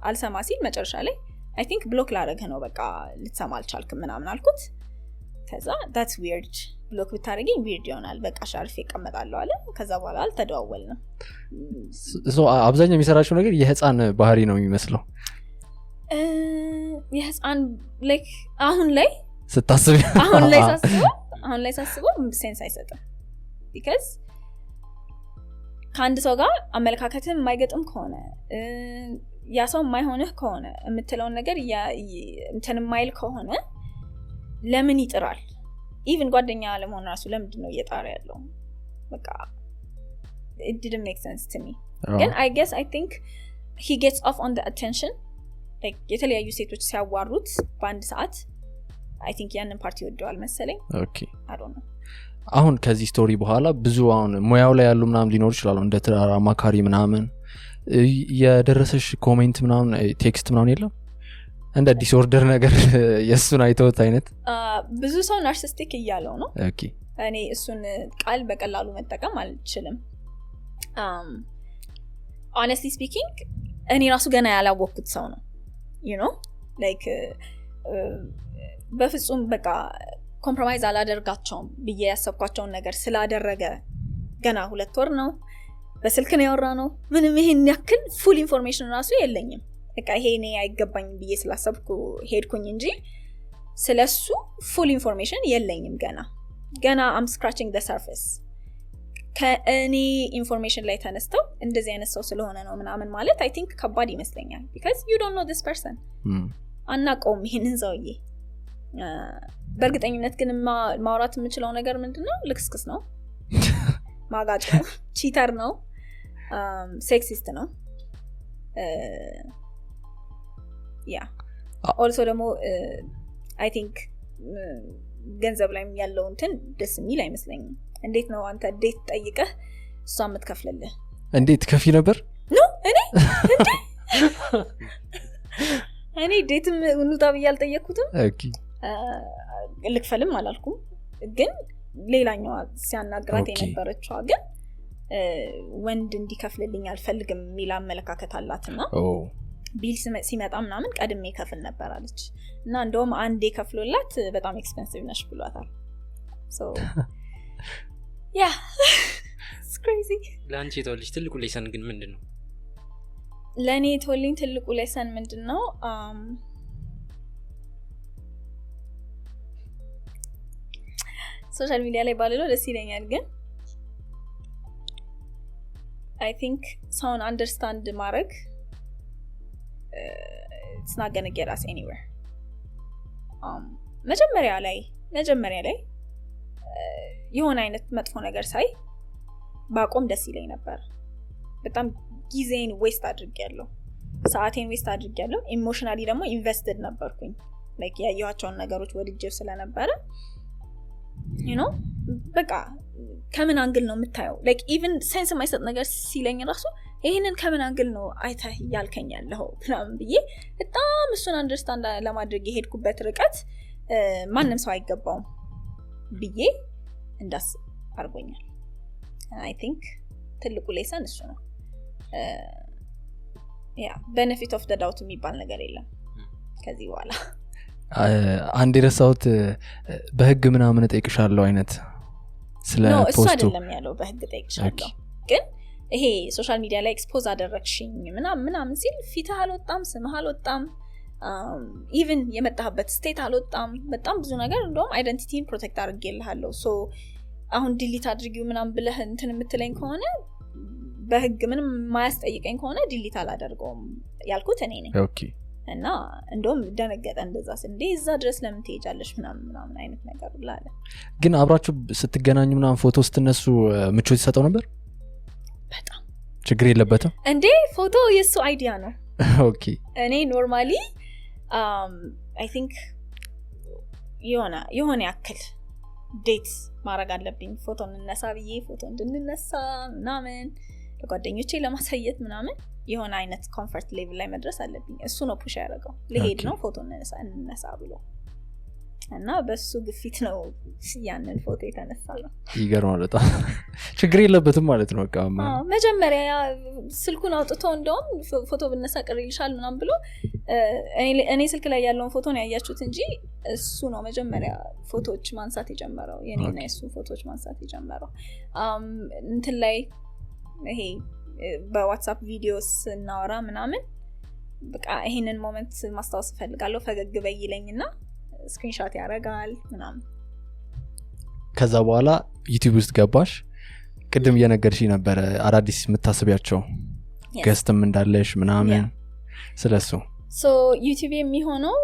አልሰማ ሲል መጨረሻ ላይ I think ብሎክ ላደረግህ ነው በቃ ልትሰማ አልቻልክም ምናምን አልኩት ከዛ that's weird ብሎክ ብታደርገኝ weird ይሆናል በቃ ሻርፍ ይቀመጣለሁ አለ ከዛ በኋላ አልተደዋወልንም ሶ አብዛኛው የሚሰራቸው ነገር የህፃን ባህሪ ነው የሚመስለው የህፃን like አሁን ላይ ስታስብ አሁን ላይ ሳስበው ሴንስ አይሰጥም because ከአንድ ሰው ጋር አመለካከትህ የማይገጥም ከሆነ ያ ሰው የማይሆንህ ከሆነ የምትለውን ነገር እንትን የማይል ከሆነ ለምን ይጥራል even ጓደኛ ለመሆን ራሱ ለምንድን ነው እየጣረ ያለው በቃ it didn't make sense to me ግን I guess I think he gets off on the attention like የተለያዩ ሴቶች ሲያዋሩት በአንድ ሰዓት I think ያንን ፓርቲ ወደዋል መሰለኝ okay I don't know አሁን ከዚህ ስቶሪ በኋላ ብዙ አሁን ሙያው ላይ ያሉ ምናምን ሊኖር ይችላል እንደ ትዳር አማካሪ ምናምን የደረሰሽ ኮሜንት ምናምን ቴክስት ምናምን የለም እንደ ዲስኦርደር ነገር የሱን አይተውት አይነት ብዙ ሰው ናርሲስቲክ እያለው ነው ኦኬ እኔ እሱን ቃል በቀላሉ መጠቀም አልችልም። honestly speaking እኔ ራሱ ገና ያላወቅኩት ሰው ነው you know like በፍጹም በቃ ኮምፕሮማይዝ አላደርጋቸውም ብዬ ያሰብኳቸውን ነገር ስላደረገ ገና 2 ወር ነው በስልክ ነው ያወራነው ምንም ይሄን ያክል ፉል ኢንፎርሜሽን ራሱ የለኝም በቃ ይሄ እኔ አይገባኝ ብዬ ስላሰብኩ ሄድኩኝ እንጂ ስለሱ ፉል ኢንፎርሜሽን የለኝም ገና I'm scratching the surface ከእኔ ኢንፎርሜሽን ላይ ተነስተው እንደዚህ አይነት ሰው ስለሆነ ነው ምናምን ማለት I think ከባድ ይመስለኛል because you don't know this person አናውቀውም ይሄንን ሰውዬ በእርግጠኝነት ግን ማውራት የምችለው ነገር ምንድነው ልክስክስ ነው ማጋጭ ነው ቺተር ነው ሴክሲስት ነው yeah also ደግሞ I think ገንዘብ ላይ ያለው እንትን ደስ የሚል አይመስለኝም እንዴት ነው አንተ ዴት ጠይቀህ እሷ የምትከፍልልህ እንዴት ከፊ ነበር ነው እኔ ዴትም እንውጣ ብዬ አልጠየቅኩትም ኦኬ ልክፈልም አላልኩም ግን ሌላኛው ሲያናግራት የነበረችው ግን ወንድ እንዲከፍልልኝ አልፈልግም የሚል አመለካከት አላትና ቢል ሲመጣ ምናምን ቀድሜ ከፍል ነበር አለች እና እንደውም አንዴ ከፍሎላት በጣም ኤክስፔንሲቭ ነሽ ብሏታል so yeah it's crazy ላንቺ የተወልሽ ትልቁ ሌሰን ግን ምንድነው ለኔ የተወልኝ ትልቁ ሌሰን ምንድነው ሶሻል ሚዲያ ላይ ባለው ደስ ይለኛል ግን I think someone understand ማድረግ it's not going to get us anywhere መጀመሪያ ላይ የሆነ አይነት መጥፎ ነገር ሳይ ባቆም ደስ ይለኝ ነበር በጣም ጊዜን ዌስት አድርጌያለሁ ሰዓቴን ዌስት አድርጌያለሁ ኢሞሽናሊ ደግሞ ኢንቨስትድ ነበርኩኝ like ያያቸውን ነገሮች ወድጄው ስለነበረ you know በቃ ከምን አንግል ነው የምታየው like even sense የማይሰጥ ነገር ሲለኝ ራሱ ይሄንን ከምን አንግል ነው አይተህ ያልከኛለሁ ምናምን ብዬ በጣም እሱን አንደርስታንድ ለማድረግ የሄድኩበት ርቀት ማንንም ሰው አይገባውም ብዬ እንዳስብ አድርጎኛል I think ትልቁ ሌሰን እሱ ነው benefit of the doubt የሚባል ነገር የለም ከዚህ በኋላ አንድ የረሳሁት በህግ ምናምን እጠይቅሻለሁ አይነት ስለ ፖስቱ እሱ አይደለም ያለው በህግ እጠይቅሻለሁ ግን ይሄ ሶሻል ሚዲያ ላይ ኤክስፖዝ አደረግሽኝ ምናምን ሲል ፊትህ አልወጣም ስምህ አልወጣም ኢቭን የመጣህበት ስቴት አልወጣም በጣም ብዙ ነገር እንደውም አይደንቲቲን ፕሮቴክት አድርጌልሃለሁ ሶ አሁን ዲሊት አድርጊው ምናምን ብለህ እንትን የምትለኝ ከሆነ በህግ ምንም ማያስጠይቀኝ ከሆነ ዲሊት አላደርገውም ያልኩት እኔ ነኝ ኦኬ እና እንደውም ደነገጠ እንደዛ እንዴ እዛ ድረስ ለምን ትሄጃለሽ ምናምን አይነት ነገር ብላለ ግን አብራችሁ ስትገናኙ ምናምን ፎቶ ስትነሱ ምቾት ይሰጠው ነበር በጣም ችግር የለበትም እንዴ ፎቶ የሱ አይዲያ ነው ኦኬ እኔ ኖርማሊ I think የሆነ ያክል ዴት ማድረግ አለብኝ ፎቶ እንነሳ ብዬ ፎቶ እንድንነሳ ምናምን ለጓደኞቼ ለማሳየት ምናምን የሆነ አይነት ኮምፎርት ሌቭል ላይ መድረስ አለብኝ እሱ ነው ፑሽ ያደረገው ለሄድ ነው ፎቶ እንነሳ ብሎ እና በሱ ግፊት ነው ያንን ፎቶ የተነሳለው ይገርማል በጣም ችግር የለበትም ማለት ነው በቃ መጀመሪያ ስልኩን አውጥቶ እንደውም ፎቶ ብነሳ ቅር ይልሻል ምናምን ብሎ እኔ ስልክ ላይ ያለውን ፎቶ ነው ያያችሁት እንጂ እሱ ነው መጀመሪያ ፎቶዎች ማንሳት የጀመረው የኔና የሱ ፎቶዎች ማንሳት የጀመረው እንትን ላይ ይሄ በዋትስአፕ ቪዲዮስ እናወራ ምናምን በቃ ይሄንን ሞመንት ማስታወስ ፈልጋለሁ ፈገግ በይለኝና ስክሪንሾት ያረጋል ምናምን ከዛ በኋላ ዩቲዩብ ውስጥ ገባሽ ቅድም እየነገርሽ ነበር አዳዲስ የምታስቢያቸው ገስትም እንዳለሽ ምናምን ስለሱ ሶ ዩቲዩብ የሚሆነው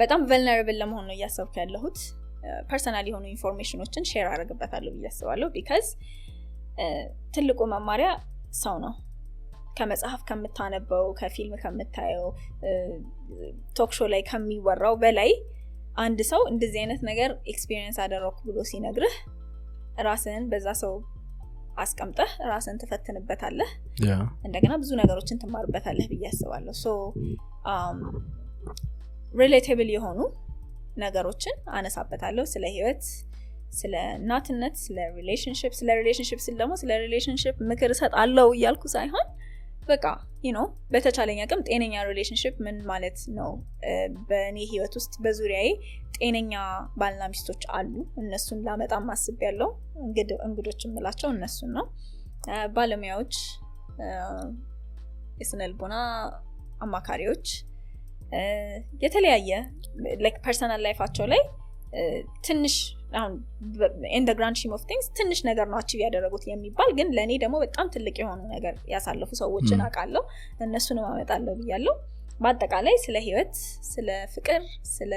በጣም vulnerable ለመሆን ነው እያሰብኩ ያለሁት ፐርሰናል የሆኑ ኢንፎርሜሽኖችን ሼር አደርግበታለሁ ብዬ አስባለሁ because ትልቁ መማሪያ ሰው ነው ከመጽሐፍ ከምታነበው ከፊልም ከምታየው ቶክ ሾው ላይ ከሚወራው በላይ አንድ ሰው እንደዚህ አይነት ነገር ኤክስፒሪየንስ አደረኩ ብሎ ሲነግርህ ራስን በዛ ሰው አስቀምጠህ ራስን ተፈትንበታለህ እንደገና ብዙ ነገሮችን ትማርበታለህ ብዬ አስባለሁ ሶ ሪሌቴብል የሆኑ ነገሮችን አነሳበታለሁ ስለ ህይወት ስለ እናትነት ስለ ሪሌሽንሺፕ ደግሞ ስለ ሪሌሽንሺፕ ምክር እሰጣለሁ እያልኩ ሳይሆን በቃ በተቻለኝ አቅም ጤነኛ ሪሌሽንሺፕ ምን ማለት ነው በእኔ ህይወት ውስጥ በዙሪያዬ ጤነኛ ባልና ሚስቶች አሉ እነሱን ላመጣም አስቤያለሁ እንግዶች እምላቸው እነሱን ነው ባለሙያዎች የስነ ልቦና አማካሪዎች የተለያየ like personal lifeአቸው ላይ ትንሽ አሁን in the grand scheme of things ትንሽ ነገር ነው አቺቭ ያደረጉት የሚባል ግን ለኔ ደግሞ በጣም ትልቅ የሆነ ነገር ያሳለፉ ሰዎችን አውቃለሁ እነሱን ማመጣለሁ ብያለሁ በአጠቃላይ ስለ ህይወት ስለ ፍቅር ስለ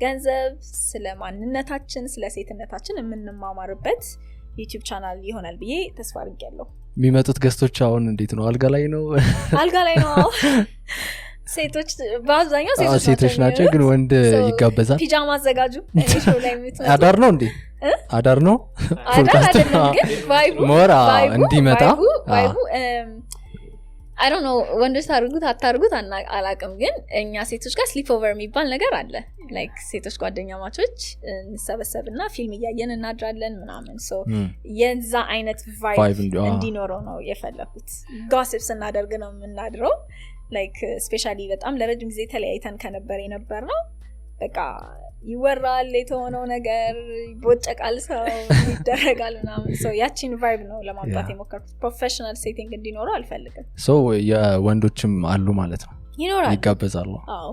ገንዘብ ስለ ማንነታችን ስለ ሴትነታችን የምንማማርበት ዩቲዩብ ቻናል ይሆናል ብዬ ተስፋ አድርጌያለሁ የሚመጡት ገስቶች አሁን እንዴት ነው አልጋ ላይ ነው ሴቶች በአብዛኛው ሴቶች ናቸው ግን ወንድ ይጋበዛል ፒጃማ አዘጋጁ እኔ ሾው ላይ የምትመጡ አዳር ነው እንዴ አዳር ነው ፖድካስት ግን ቫይቡ እንዲመጣ ቫይቡ I don't know ወንዶች አታርጉት አላቅም ግን እኛ ሴቶች ጋር ስሊፕ ኦቨር የሚባል ነገር አለ like ሴቶች ጓደኛ ማቾች እንሰበሰብና ፊልም እያየን እናድራለን ምናምን so የዛ አይነት ቫይብ እንዲኖረው ነው የፈለኩት gossip ስናደርግ ነው የምናድረው like especially በጣም ለረጅም ጊዜ ተለያይተን ከነበር የነበርነው በቃ ይወራል የተሆነው ነገር ይቦጨቃል ሰው ይደረጋል ምናምን so ያቺን ቫይብ ነው ለማምጣት የሞከርኩት ፕሮፌሽናል ሴቲንግ እንዲኖረው አልፈልግም so የወንዶችም አሉ ማለት ነው ይኖራል ይጋበዛሉ አዎ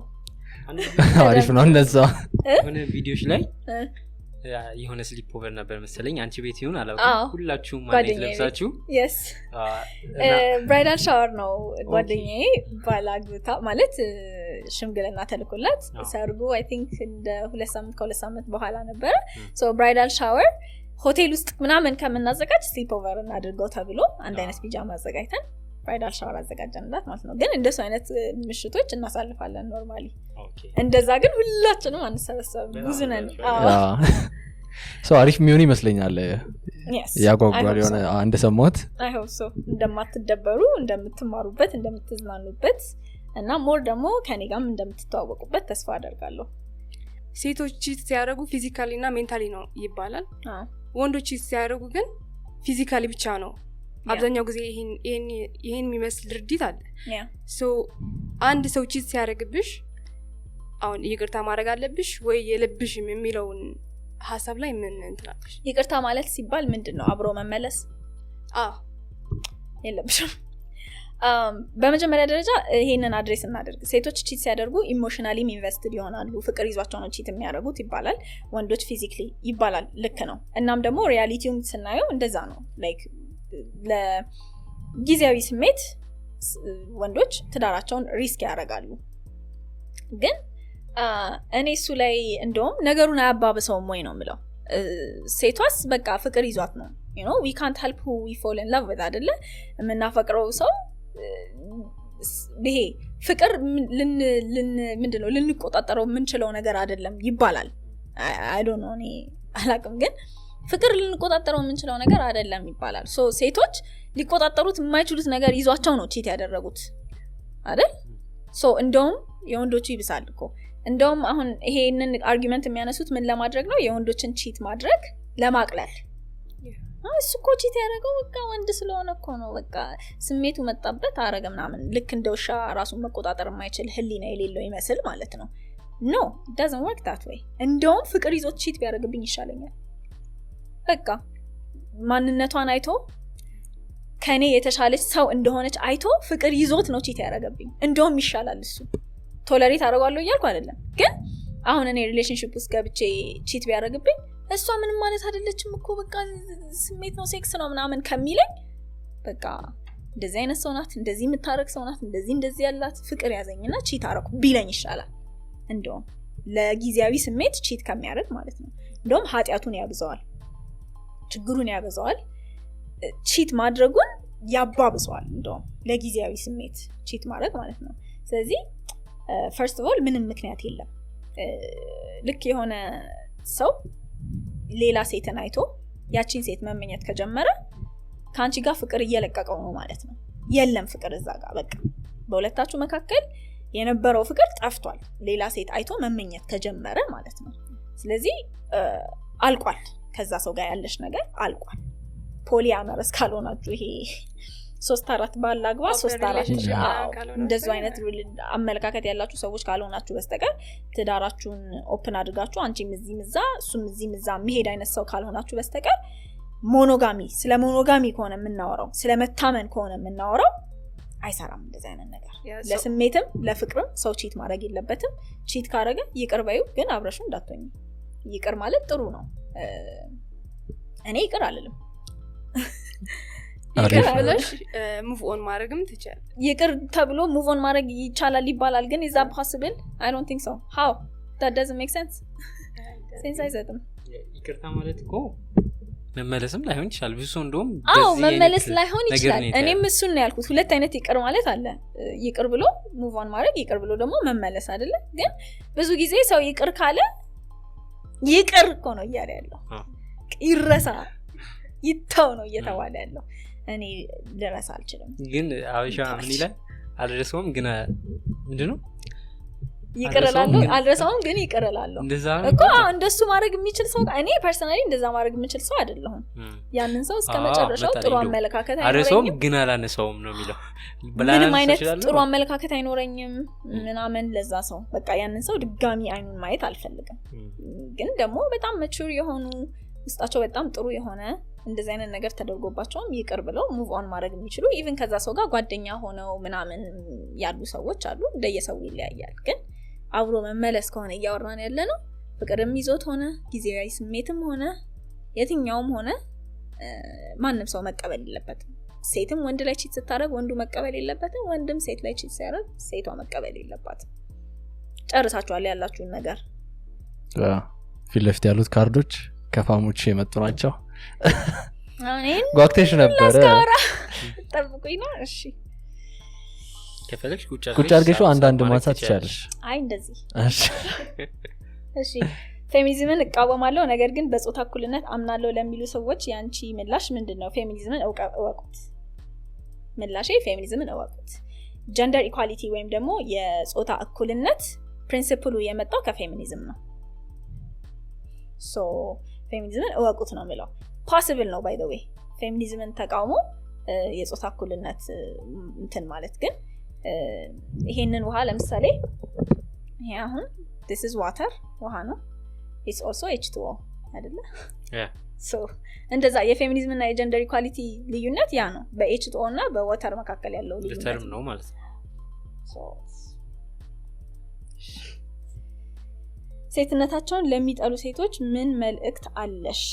አሪፍ ነው እንደዛ ሆነ ቪዲዮሽ ላይ የሆነ ስሊፕ ኦቨር ነበር መሰለኝ አንቺ ቤት ይሁን አላውቅም ሁላችሁም ማለት ለብሳችሁ yes bridal shower ነው ጓደኛዬ ባላግታ ማለት ሽምግልና ተልኮላት ሰርጉ I think እንደ 2 ሳምንት በኋላ ነበር so bridal shower ሆቴል ውስጥ ምናምን ከመናዘጋጅ ስሊፕ ኦቨር እናድርገው ተብሎ አንድ አይነት ፒጃማ አዘጋጅተን bridal shower አዘጋጀንላት ማለት ነው ግን እንደሱ አይነት ምሽቶች እናሳልፋለን ኖርማሊ እንደዛ ግን ሁላችንም አንሰበሰብም ብዙ ነን so አሪፍ የሚሆን ይመስለኛል ያጓጓል የሆነ አንድ ሰሞት I hope so እንደማትደበሩ እንደምትማሩበት እንደምትዝናኑበት እና ሞር ደግሞ ከኔ ጋርም እንደምትተዋወቁበት ተስፋ አደርጋለሁ ሴቶች ቺት ሲያደርጉ ፊዚካሊ እና ሜንታሊ ነው ይባላል ወንዶች ቺት ሲያደርጉ ግን ፊዚካሊ ብቻ ነው አብዛኛው ጊዜ ይሄን የሚመስል ድርጊት አለ so አንድ ሰው ቺት ሲያደርግብሽ አሁን ይቅርታ ማድረግ አለብሽ ወይ የለብሽም የሚለውን ሐሳብ ላይ ምን እንትናለሽ ይቅርታ ማለት ሲባል ምንድነው አብሮ መመለስ የለብሽም በመጀመሪያ ደረጃ ይሄንን አድሬስ እናደርግ ሴቶች ቺት ሲያደርጉ ኢሞሽናሊ ኢንቨስትድ ይሆናሉ ፍቅር ይዟቸው ነው ቺት የሚያደርጉት ይባላል ወንዶች ፊዚካሊ ይባላል ልክ ነው እናም ደግሞ ሪያሊቲውን ስናየው እንደዛ ነው ላይክ ለጊዜያዊ ስሜት ወንዶች ትዳራቸውን ሪስክ ያደርጋሉ ግን እኔ እሱ ላይ እንደውም ነገሩን አያባብሰውም ወይ ነው የምለው ሴቷስ በቃ ፍቅር ይዟት ነው we can't help who we fall in love with አይደለ የምናፈቅረው ሰው ይሄ ፍቅር ምንድነው ልንቆጣጠረው የምንችለው ነገር አይደለም ይባላል I don't know እኔ አላቅም ግን ፍቅር ልንቆጣጠረው የምንችለው ነገር አይደለም ይባላል so ሴቶች ሊቆጣጠሩት የማይችሉት ነገር ይዟቸው ነው ቺት ያደረጉት አይደል so እንደውም የወንዶቹ ይብሳል እኮ እንደውም አሁን ይሄንን አርጊመንት የሚያነሱት ምን ለማድረግ ነው የወንዶችን ቺት ማድረግ ለማቅለል እሱ እኮ ቺት ያደረገው በቃ ወንድ ስለሆነ እኮ ነው በቃ ስሜቱ መጣበት አረገ ምናምን ልክ እንደ ውሻ ራሱን መቆጣጠር የማይችል ህሊና የሌለው ይመስል ማለት ነው no it doesn't work that way እንደውም ፍቅር ይዞት ቺት ቢያደርግብኝ ይሻለኛል በቃ ማንነቷን አይቶ ከኔ የተሻለች ሰው እንደሆነች አይቶ ፍቅር ይዞት ነው ቺት ያደረገብኝ እንደውም ይሻላል እሱ ቶለሬት አደርጋለሁ እያልኩ አይደለም ግን አሁን እኔ ሪሌሽንሺፕ ውስጥ ገብቼ ቺት ቢያደርግብኝ እሷ ምንም ማለት አይደለችም እኮ በቃ ስሜት ነው ሴክስ ነው ምናምን ከሚለኝ በቃ እንደዚህ አይነት ሰው ናት እንደዚህ የምታረግ ሰው ናት እንደዚህ ያላት ፍቅር ያዘኝና ቺት አደረኩ ቢለኝ ይሻላል እንደውም ለጊዜያዊ ስሜት ቺት ከሚያደርግ ማለት ነው እንደውም ኃጢያቱን ያብዛዋል ችግሩን ያበዛዋል ቺት ማድረጉን ያባብሰዋል እንደውም ለጊዜያዊ ስሜት ቺት ማድረግ ማለት ነው ስለዚህ first of all ምንም ምክንያት የለም ልክ የሆነ ሰው ሌላ ሴትን አይቶ ያቺን ሴት መመኘት ከጀመረ ካንቺ ጋር ፍቅር እየለቀቀው ነው ማለት ነው የለም ፍቅር እዛ ጋር በቃ በሁለታችሁ መካከል የነበረው ፍቅር ጠፍቷል ሌላ ሴት አይቶ መመኘት ከጀመረ ማለት ነው ስለዚህ አልቋል ከዛ ሰው ጋር ያለሽ ነገር አልቋል ፖሊአመረስ ካልሆናችሁ ይሄ 3-4 ባላግባ 3-4 እንደዚህ አይነት አመለካከት ያላችሁ ሰዎች ካልሆናችሁ በስተቀር ትዳራችሁን ኦፕን አድርጋችሁ አንቺም እዚህ ምዛ እሱም እዚህ ምዛ መሄድ አይነት ሰው ካልሆናችሁ በስተቀር ሞኖጋሚ ስለ ሞኖጋሚ ከሆነ የምናወራው ስለ መታመን ከሆነ የምናወራው አይሰራም እንደዚህ አይነት ነገር ለስሜትም ለፍቅርም ሰው ቺት ማድረግ የለበትም ቺት ካረገ ይቅር በዩ ግን አብረሹ እንዳትሆኚ ይቅር ማለት ጥሩ ነው እኔ ይቅር አልልም ይቅር ብለሽ ሙቭ ኦን ማድረግም ትችያለሽ ይቅር ተብሎ ሙቭ ኦን ማድረግ ይቻላል ይባላል ግን is that possible I don't think so how that doesn't make sense sense አይሰጥም ይቅርታ ማለት እኮ መመለስም ላይሆን ይችላል ብዙ ሰው እንደውም መመለስ ላይሆን ይችላል እኔም እሱን ነው ያልኩት ሁለት አይነት ይቅር ማለት አለ ይቅር ብሎ ሙቭ ኦን ማድረግ ይቅር ብሎ ደግሞ መመለስ አይደለ ግን ብዙ ጊዜ ሰው ይቅር ካለ ይቅር እኮ ነው እያለ ያለው ይረሳ ይተው ነው እየተባለ ያለው እኔ ልረሳ አልችልም ግን አበሻ ምን ይላል አልረሳውም ግን ምንድነው ይቀርላለሁ አልረሳውም ግን ይቀርላለሁ እኮ እንደሱ ማድረግ የሚችል ሰው እኔ ፐርሰናሊ እንደዛ ማድረግ የምችል ሰው አይደለሁም ያንን ሰው እስከመጨረሻው ጥሩ አመለካከት አይኖረኝም አልረሳውም ግን አላነሳውም ነው የሚለው ምንም አይነት ጥሩ አመለካከት አይኖረኝም ምናምን ለዛ ሰው በቃ ያንን ሰው ድጋሚ አይኑን ማየት አልፈልግም ግን ደግሞ በጣም mature የሆኑ ውስጣቸው በጣም ጥሩ የሆነ እንደዚህ አይነት ነገር ተደርጎባቸውም ይቅር ብለው ሙቭ ኦን ማድረግ የሚችሉ ኢቭን ከዛ ሰው ጋር ጓደኛ ሆነው ምናምን ያሉ ሰዎች አሉ እንደየሰው ይለያያል ግን አብሮ መመለስ ከሆነ እያወራን ያለ ነው ፍቅርም ይዞት ሆነ ጊዜያዊ ስሜትም ሆነ የትኛውም ሆነ ማንንም ሰው መቀበል የለበትም ሴትም ወንድ ላይ ቺት ስታረግ ወንዱ መቀበል የለበትም ወንድም ሴት ላይ ቺት ሲያረግ ሴቷ መቀበል የለባትም ጨርሳችኋል ያላችሁን ነገር ፊት ለፊት ያሉት ካርዶች ከፋሞች የመጡ ናቸው ጓክቴሽ ነበረ ጠብቁኝ ነው እሺ ከፈለግሽ ቁጭ አድርገሽው አንዳንድ ማንሳት ይቻላል አይ እንደዚህ እሺ ፌሚኒዝምን እቃወማለሁ ነገር ግን በጾታ እኩልነት አምናለሁ ለሚሉ ሰዎች ያንቺ ምላሽ ምንድነው ፌሚኒዝምን እወቁት ምላሼ ፌሚኒዝምን እወቁት ጀንደር ኢኳሊቲ ወይም ደግሞ የጾታ እኩልነት ፕሪንሲፕሉ የመጣው ከፌሚኒዝም ነው ሶ ፌሚኒዝምን እወቁት ነው የሚለው ፖሲብል ነው ባይ ዘ ዌይ ፌሚኒዝምን ተቃውሞ የጾታ እኩልነት እንትን ማለት ግን ይሄንን ውሃ ለምሳሌ ይሄ አሁን this is water ውሃ ነው it's also H2O አይደለ so እንደዛ የፌሚኒዝም እና የጀንደር ኢኳሊቲ ልዩነት ያ ነው በH2O እና በዋተር መካከል ያለው ልዩነት ተርም ነው ማለት ነው so ሴትነታቸውን ለሚጠሉ ሴቶች ምን መልእክት አለሽ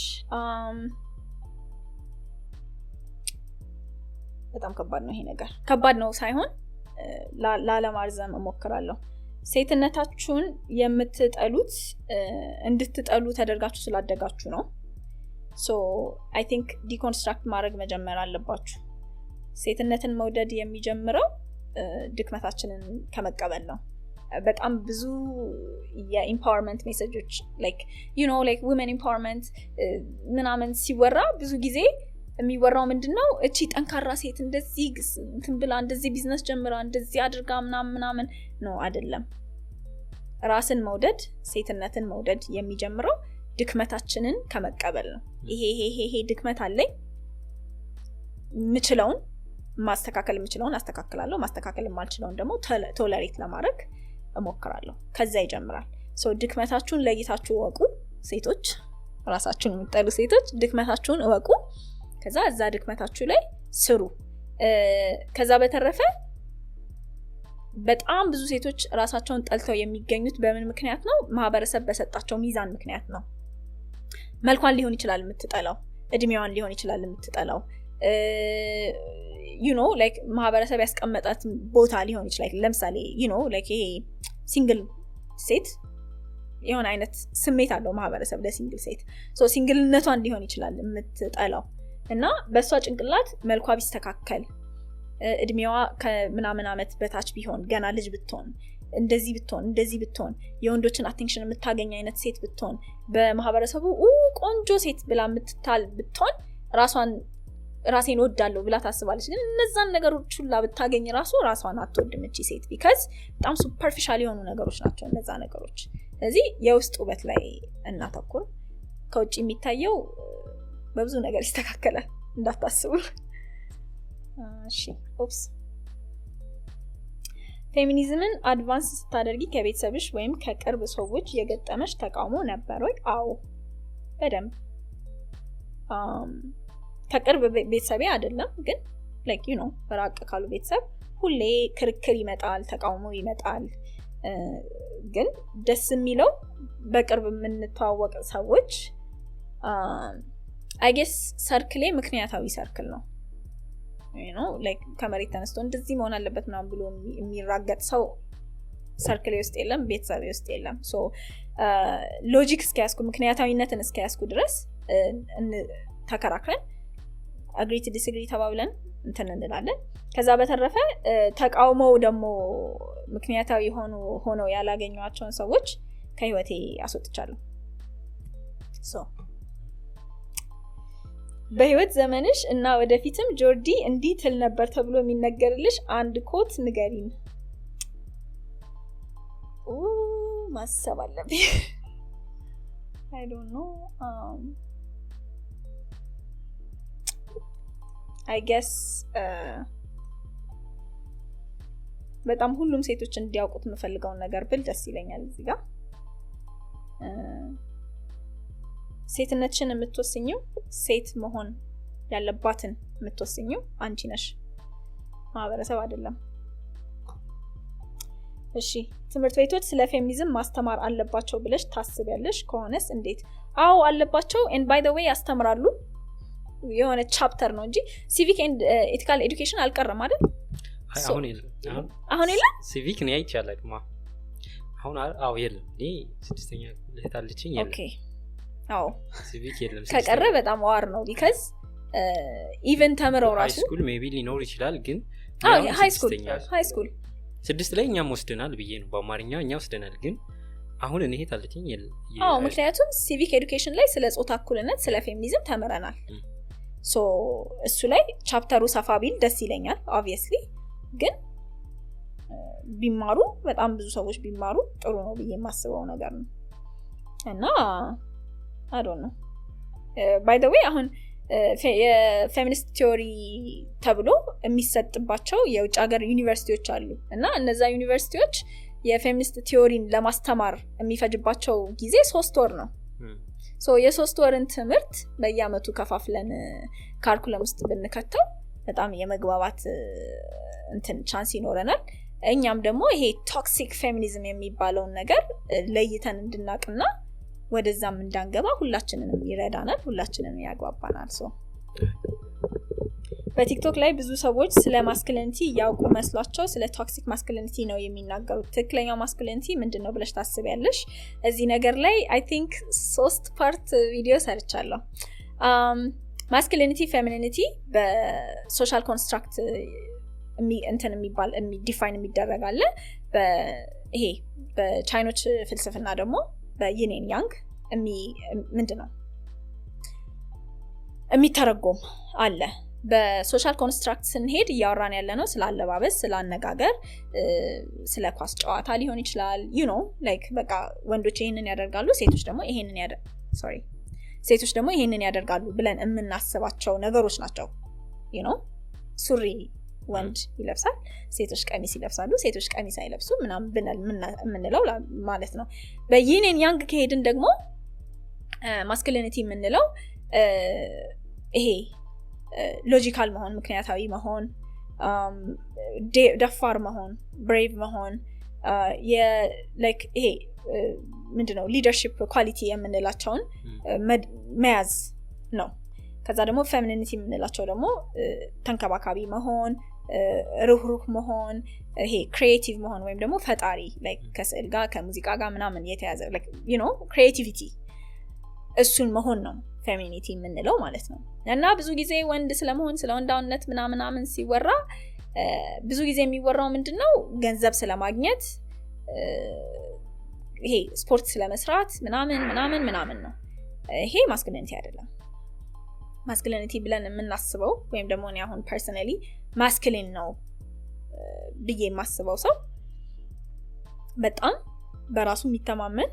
በጣም ከባድ ነው ይሄ ነገር ከባድ ነው ሳይሆን ላለማርዘም እሞክራለሁ ሴትነታችሁን የምትጠሉት እንድትጠሉ ተደርጋችሁ ስላደጋችሁ ነው so I think deconstruct ማድረግ መጀመር አለባችሁ ሴትነትን መውደድ የሚጀምረው ድክመታችንን ከመቀበል ነው በጣም ብዙ የኢምፓወርመንት ሜሴጆች like you know like women empowerment ምናምን ሲወራ ብዙ ጊዜ የሚወራው ምንድነው እቺ ጠንካራ ሴት እንደዚህ እንትን ብላ እንደዚህ ቢዝነስ ጀምራ እንደዚህ አድርጋ ምናምን ነው አይደለም ራስን መውደድ ሴትነትን መውደድ የሚጀምረው ድክመታችንን ከመቀበል ነው ይሄ ድክመት አለኝ ምችለውን ማስተካከል ምችለውን አስተካክላለሁ ማስተካከል የማልችለውን ደግሞ ቶለሬት ለማድረግ እሞክራለሁ ከዛ ይጀምራል ሶ ድክመታችሁን ለይታችሁ ወቁ ሴቶች ራሳችሁን የምትጠሉ ሴቶች ድክመታችሁን ወቁ ከዛ እዛ ድክመታችሁ ላይ ስሩ ከዛ በተረፈ በጣም ብዙ ሴቶች ራሳቸውን ጠልተው የሚገኙት በምን ምክንያት ነው ማህበረሰብ በሰጣቸው ሚዛን ምክንያት ነው መልኳን ሊሆን ይችላል የምትጠላው እድሜዋን ሊሆን ይችላል የምትጠላው you know like ማህበረሰብ ያስቀመጣት ቦታ ሊሆን ይችላል ለምሳሌ you know like ይሄ ሲንግል ሴት የሆነ አይነት ስሜት አለው ማህበረሰብ ለሲንግል ሴት ሶ ሲንግልነቷን ሊሆን ይችላል የምትጠላው እና በሷ ጭንቅላት መልኳ ቢስተካከል እድሜዋ ከምናምን አመት በታች ቢሆን ገና ልጅ ብትሆን እንደዚህ ብትሆን የወንዶችን አቴንሽን የምታገኝ አይነት ሴት ብትሆን በማህበረሰቡ ቆንጆ ሴት ብላ የምትታል ብትሆን ራሷን ራሴን ወዳለሁ ብላ ታስባለች ግን እነዛን ነገሮች ሁላ ብታገኝ ራሷን አትወድም እቺ ሴት because በጣም ሱፐርፊሻል የሆኑ ነገሮች ናቸው እነዛ ነገሮች ስለዚህ የውስጥ ውበት ላይ እናተኩር ከውጭ የሚታየው በብዙ ነገር ይስተካከላል እንዳታስቡ እሺ ኦፕስ ፌሚኒዝምን አድቫንስ ስታደርጊ ከቤተሰብሽ ወይም ከቅርብ ሰዎች የገጠመሽ ተቃውሞ ነበር ወይ አዎ በደንብ ከቅርብ ቤተሰቤ አይደለም ግን like you know ራቅ ካሉ ቤተሰብ ሁሌ ክርክር ይመጣል ተቃውሞ ይመጣል ግን ደስ የሚለው በቅርብ የምንተዋወቅ ሰዎች I guess ሰርክሌ ምክንያታዊ ሰርክል ነው you know like ከመሬት ተነስቶ እንደዚህ መሆን አለበት ምናምን ብሎ የሚራገጥ ሰው ሰርክሌ ውስጥ የለም ቤተሰቤ ውስጥ የለም so ሎጂክ እስኪያስኩ ምክንያታዊነትን እስኪያስኩ ድረስ ተከራክረን agree to disagree ተባብለን እንትን እንላለን ከዛ በተረፈ ተቃውሞው ደግሞ ምክንያታዊ ሆነው ያላገኙዋቸውን ሰዎች ከህይወቴ አስወጥቻለሁ so በህይወት ዘመንሽ እና ወደፊትም ጆርዲ እንዲህ ትል ነበር ተብሎ የሚነገርልሽ አንድ ኮት ንገሪን ማሰብ አለብኝ I don't know I guess በጣም ሁሉም ሴቶች እንዲያውቁት የምፈልገው ነገር ብል ደስ ይለኛል እዚህ ጋር ሴትነትሽን የምትወስኚው ሴት መሆን ያለባትን የምትወስኚው አንቺ ነሽ ማህበረሰብ አይደለም እሺ ትምህርት ቤቶች ስለ ፌሚኒዝም ማስተማር አለባቸው ብለሽ ታስቢያለሽ ከሆነስ እንዴት አዎ አለባቸው and by the way ያስተምራሉ የሆነ ቻፕተር ነው እንጂ ሲቪክ ኤንድ ኤቲካል ኤዱኬሽን አልቀረም አይደል አሁን የለም ሲቪክ ነው አይቻለቅማ አሁን አዎ የለም እኔ ስድስተኛ ለታለችኝ የለም ኦኬ አዎ ሲቪክ የለም ከቀረ በጣም ዋር ነው because ኢቨን ተምረው ራሱ ሃይ ስኩል ሜቢ ሊኖር ይችላል ግን ሃይ ስኩል ስድስት ላይ እኛም ወስደናል ብዬ ነው በአማርኛ እኛ ወስደናል ግን አሁን እኔ ታለችኝ የለም አዎ ምክንያቱም ሲቪክ ኤዱኬሽን ላይ ስለ ጾታ እኩልነት ስለ ፌሚኒዝም ተምረናል so እሱ ላይ ቻፕተሩ ሰፋ ቢል ደስ ይለኛል obviously ግን ቢማሩ በጣም ብዙ ሰዎች ቢማሩ ጥሩ ነው ብዬ የማስበው ነገር ነው እና I don't know by the way አሁን የፌሚኒስት ቲዮሪ ተብሎ የሚሰጥባቸው የውጭ ሀገር ዩኒቨርሲቲዎች አሉ እና እነዛ ዩኒቨርሲቲዎች የፌሚኒስት ቲዮሪን ለማስተማር የሚፈጅባቸው ጊዜ 3 ወር ነው so የ3 ወርን ትምህርት በየአመቱ ከፋፍለን ካርኩለም ውስጥ ብንከተው በጣም የመግባባት እንትን ቻንስ ይኖረናል እኛም ደግሞ ይሄ ቶክሲክ ፌሚኒዝም የሚባለውን ነገር ለይተን እንድናቅና ወደዛም እንዳንገባ ሁላችንንም ይረዳናል ሁላችንንም ያግባባናል so በቲክቶክ ላይ ብዙ ሰዎች ስለ ማስኩሊኒቲ ያውቁ መስሏቸው ስለ ቶክሲክ ማስኩሊኒቲ ነው የሚናገሩት ትክክለኛው ማስኩሊኒቲ ምንድነው ብለሽ ታስቢያለሽ እዚህ ነገር ላይ I think 3 ፓርት ቪዲዮ ሰርቻለሁ ማስኩሊኒቲ ፌሚኒኒቲ በሶሻል ኮንስትራክት እንትን የሚባል ዲፋይን የሚደረጋለ በይሄ በቻይኖች ፍልስፍና ደግሞ በይኔን ያንግ ምንድነው የሚተረጎም አለ በሶሻል ኮንስትራክት ስንሄድ እያወራን ያለ ነው ስለ አለባበስ ስለ አነጋገር ስለ ኳስ ጨዋታ ሊሆን ይችላል you know like በቃ ወንዶች ይሄንን ያደርጋሉ ሴቶች ደግሞ ይሄንን ያደርጋሉ ብለን የምናስባቸው ነገሮች ናቸው you know ሱሪ ወንድ ይለብሳል ሴቶች ቀሚስ ይለብሳሉ ሴቶች ቀሚስ አይለብሱ ምናምን ብለን የምንለው ማለት ነው በይኔን ያንግ ከሄድን ደግሞ ማስኩሊኒቲ የምንለው ይሄ ሎጂካል መሆን ምክንያታዊ መሆን ደፋር መሆን ብሬቭ መሆን like ይሄ ምንድነው ሊደርሺፕ ኳሊቲ የምንላቸውን መያዝ ነው ከዛ ደግሞ ፌሚኒኒቲ የምንላቸው ደግሞ ተንከባካቢ መሆን ሩህሩህ መሆን ይሄ ክሪኤቲቭ መሆን ወይም ደግሞ ፈጣሪ like ከስዕል ጋር ከሙዚቃ ጋር ምናምን የተያዘ like you know creativity እሱን መሆን ነው ፌሚኒቲ የምንለው ማለት ነው እና ብዙ ጊዜ ወንድ ስለመሆን ስለ ወንዳውነት ምናምን ሲወራ ብዙ ጊዜ የሚወራው ምንድነው ገንዘብ ስለማግኘት ይሄ ስፖርት ስለመስራት ምናምን ነው ይሄ ማስኩሊኒቲ አይደለም ማስኩሊኒቲ ብለን የምናስበው ወይም ደግሞ እኔ አሁን ፐርሰናሊ ማስኩሊን ነው ብዬ የማስበው ሰው በጣም በራሱ የሚተማመን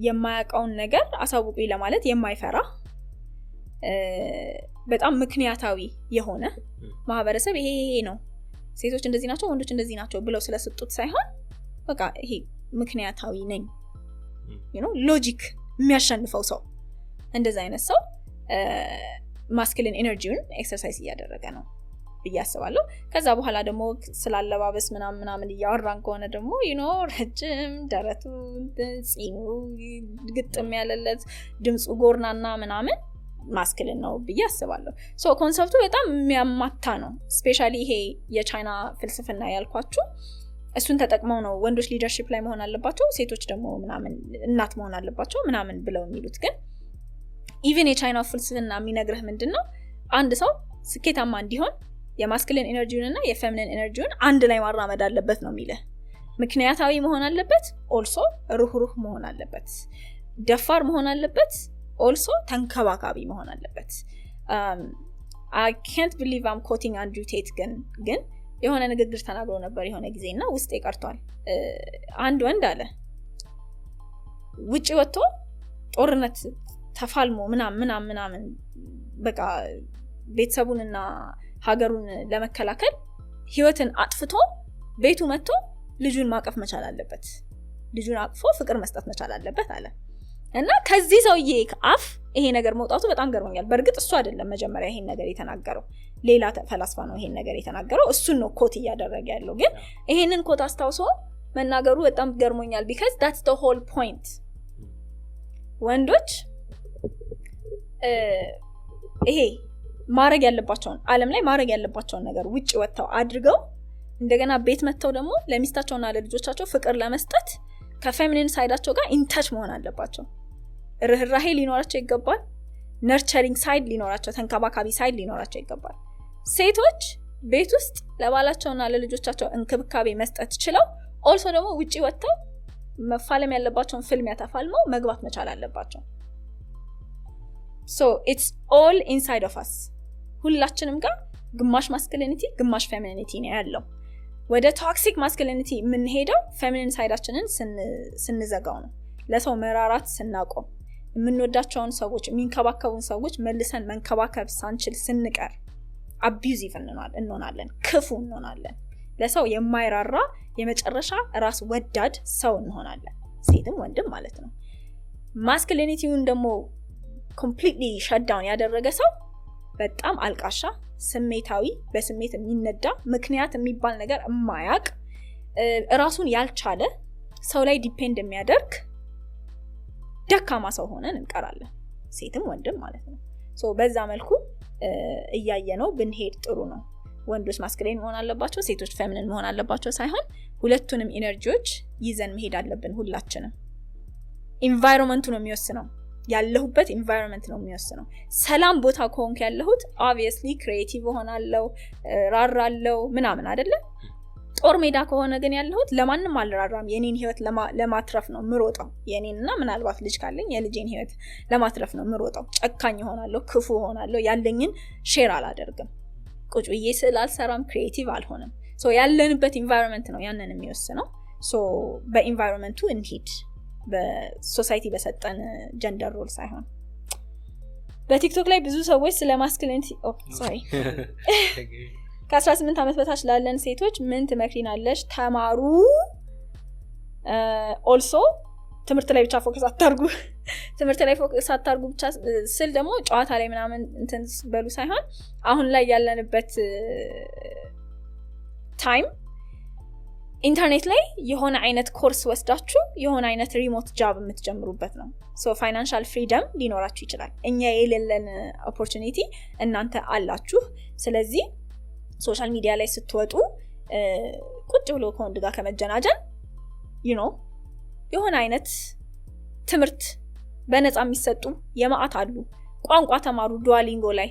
የማያውቀውን ነገር አሳውቁኝ ለማለት የማይፈራ በጣም ምክንያታዊ የሆነ ማህበረሰብ ይሄ ነው ሴቶች እንደዚህ ናቸው ወንዶች እንደዚህ ናቸው ብለው ስለሰጡት ሳይሆን በቃ ይሄ ምክንያታዊ ነኝ ሎጂክ የሚያሸንፈው ሰው እንደዛ አይነት ሰው ማስኩሊን ኤነርጂውን ኤክሰርሳይዝ እያደረገ ነው ብዬ አስባለሁ ከዛ በኋላ ደግሞ ስላለባበስ ምናምን እያወራን ከሆነ ደግሞ ረጅም ደረቱ ጺሙ ግጥም ያለለት ድምፁ ጎርናና ምናምን ማስኩሊን ነው ብዬ አስባለሁ ሶ ኮንሰፕቱ በጣም የሚያማታ ነው ስፔሻሊ ይሄ የቻይና ፍልስፍና ያልኳችሁ እሱን ተጠቅመው ነው ወንዶች ሊደርሺፕ ላይ መሆን አለባቸው ሴቶች ደግሞ ምናምን እናት መሆን አለባቸው ምናምን ብለው የሚሉት ግን ኢቭን የቻይና ፍልስፍና የሚነግርህ ምንድነው አንድ ሰው ስኬታማ እንዲሆን የማስኩሊን ኤነርጂውን እና የፌሚኒን ኤነርጂውን አንድ ላይ ማራመድ አለበት ነው የሚለው ምክንያታዊ መሆን አለበት ኦልሶ ሩህሩህ መሆን አለበት ደፋር መሆን አለበት ኦልሶ ተንከባካቢ መሆን አለበት I can't believe I'm quoting Andrew Tate ግን የሆነ ንግግር ተናግሮ ነበር የሆነ ጊዜና ውስጥ ይቀርቷል አንድ ወንድ አለ ውጪ ወጥቶ ጦርነት ተፋልሞ ምናምን በቃ ቤተሰቡንና ሀገሩን ለመከላከል ህይወትን አጥፍቶ ቤቱ መጥቶ ልጁን ማቀፍ መቻል አለበት ልጁን አቅፎ ፍቅር መስጠት መቻል አለበት አለ እና ከዚህ ሰውዬ አፍ ይሄ ነገር መውጣቱ በጣም ገርሞኛል በርግጥ እሱ አይደለም መጀመሪያ ይሄን ነገር የተናገረው ሌላ ፈላስፋ ነው ይሄን ነገር የተናገረው እሱን ነው ኮት እያደረገ ያለው ግን ይሄንን ኮት አስታውሶ መናገሩ በጣም ገርሞኛል because that's the whole point ወንዶች ይሄ ማረግ ያለባቸውን ዓለም ላይ ማረግ ያለባቸውን ነገር ውጪ ወጣው አድርገው እንደገና ቤት መተው ደግሞ ለሚስታቸውና ለልጆቻቸው ፍቅር ለመስጠት ከፌሚኒን ሳይዳቸው ጋር ኢንታች መሆን አለባቸው ርህራሄ ሊኖራቸው ይገባል ነርቸሪንግ ሳይድ ሊኖራቸው ተንከባካቢ ሳይድ ሊኖራቸው ይገባል ሴቶች ቤት ውስጥ ለባላቸውና ለልጆቻቸው እንክብካቤ መስጠት ይችላል ኦልሶ ደግሞ ውጪ ወጣው መፋለም ያለባቸውን ፍልሚያ ተፋልመው መግባት መቻል አለባቸው so it's all inside of us ሁላችንም ጋር ግማሽ ማስኩሊኒቲ ግማሽ ፌሚኒቲ ነው ያለው ወደ ቶክሲክ ማስኩሊኒቲ ምን ሄደው ፌሚኒን ሳይዳችንን ስንዘጋው ነው ለሰው መራራት ስናቆም የምንወዳቸውን ሰዎች የሚንከባከቡን ሰዎች መልሰን መንከባከብ ሳንችል ስንቀር አቢዩዚቭ እንሆናለን ክፉ እንሆናለን ለሰው የማይራራ የመጨረሻ ራስ ወዳድ ሰው እንሆናለን ሴትም ወንድም ማለት ነው ማስኩሊኒቲውን ደግሞ completely shut down ያደረገ ሰው በጣም አልቃሻ ስሜታዊ በስሜት የሚነዳ ምክንያት የሚባል ነገር የማያቅ ራሱን ያልቻለ ሰው ላይ ዲፔንድ የሚያደርግ ደካማ ሰው ሆነን እንቀራለን ሴትም ወንድም ማለት ነው ሶ በዛ መልኩ እያየነው ብንሄድ ጥሩ ነው ወንዶች ማስኩሊን መሆን አለባቸው ሴቶች ፌሚኒን መሆን አለባቸው ሳይሆን ሁለቱንም ኢነርጂዎች ይዘን መሄድ አለብን ሁላችንም ኢንቫይሮንመንቱ ነው የሚወስነው ያለሁበት ኢንቫይሮንመንት ነው የሚወስነው ሰላም ቦታ ከሆንክ ያለሁት obviously creative ሆናለሁ ራራለሁ ምናምን አይደለ ጦር ሜዳ ከሆነ ግን ያለሁት ለማንም አልራራም የኔን ህይወት ለማትረፍ ነው ምሮጣው የኔንና ምናልባት ልጅ ካለኝ የልጄን ህይወት ለማትረፍ ነው ምሮጣው ጨካኝ ሆናለሁ ክፉ ሆናለሁ ያለኝን ሼር አላደርግም ቁጭ ብዬ ስላልሰራም ክሪኤቲቭ አልሆንም ሶ ያለንበት ኢንቫይሮንመንት ነው ያንን የሚወስነው ሶ በኢንቫይሮንመንቱ እንሂድ በሶሳይቲ በሰጠን ጀንደር ሮል ሳይሆን በቲክቶክ ላይ ብዙ ሰዎች ስለ ማስኩሊኒቲ ከ18 ዓመት በታች ላለን ሴቶች ምን ትመክሪናለሽ ተማሩ ኦልሶ ትምህርት ላይ ብቻ ፎከስ አታርጉ ትምህርት ላይ ፎከስ አታርጉ ብቻ ስል ደግሞ ጨዋታ ላይ ምናምን እንትን በሉ ሳይሆን አሁን ላይ ያለንበት ታይም ኢንተርኔት ላይ የሆነ አይነት ኮርስ ወስዳችሁ የሆነ አይነት ሪሞት ጃብ የምትጀምሩበት ነው ሶ ፋይናንሻል ፍሪደም ሊኖራችሁ ይችላል እኛ የሌለን ኦፖርቹኒቲ እናንተ አላችሁ ስለዚህ ሶሻል ሚዲያ ላይ ስትወጡ ቁጭ ብሎ ከወንድ ጋር ከመጀናጀን የሆነ አይነት ትምህርት በነፃ የሚሰጡ የማአት አሉ ቋንቋ ተማሩ ዱዋሊንጎ ላይ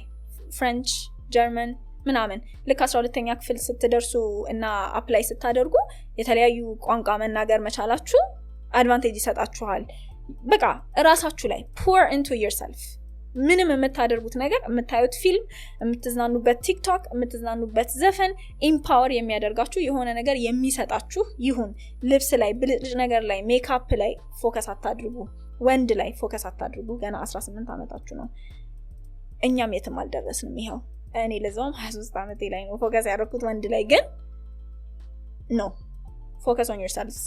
ፍሬንች ጀርመን ምናምን ልክ 12ኛ ክፍል ስትደርሱ እና አፕላይ ስታደርጉ የተለያዩ ቋንቋ መናገር መቻላችሁ አድቫንቴጅ ይሰጣችኋል በቃ ራሳችሁ ላይ pour into yourself ምንም የምታደርጉት ነገር የምታዩት ፊልም የምትዝናኑበት ቲክቶክ የምትዝናኑበት ዘፈን ኢምፓወር የሚያደርጋችሁ የሆነ ነገር የሚሰጣችሁ ይሁን ልብስ ላይ ብልጭ ነገር ላይ ሜካፕ ላይ ፎከስ አታድርጉ ወንድ ላይ ፎከስ አታድርጉ ገና 18 ዓመታችሁ ነው እኛም የትም አልደረስንም ይሄው እኔ ለዛውም 23 ዓመቴ ላይ ነው ፎከስ ያደረኩት ወንድ ላይ ግን no focus on yourselves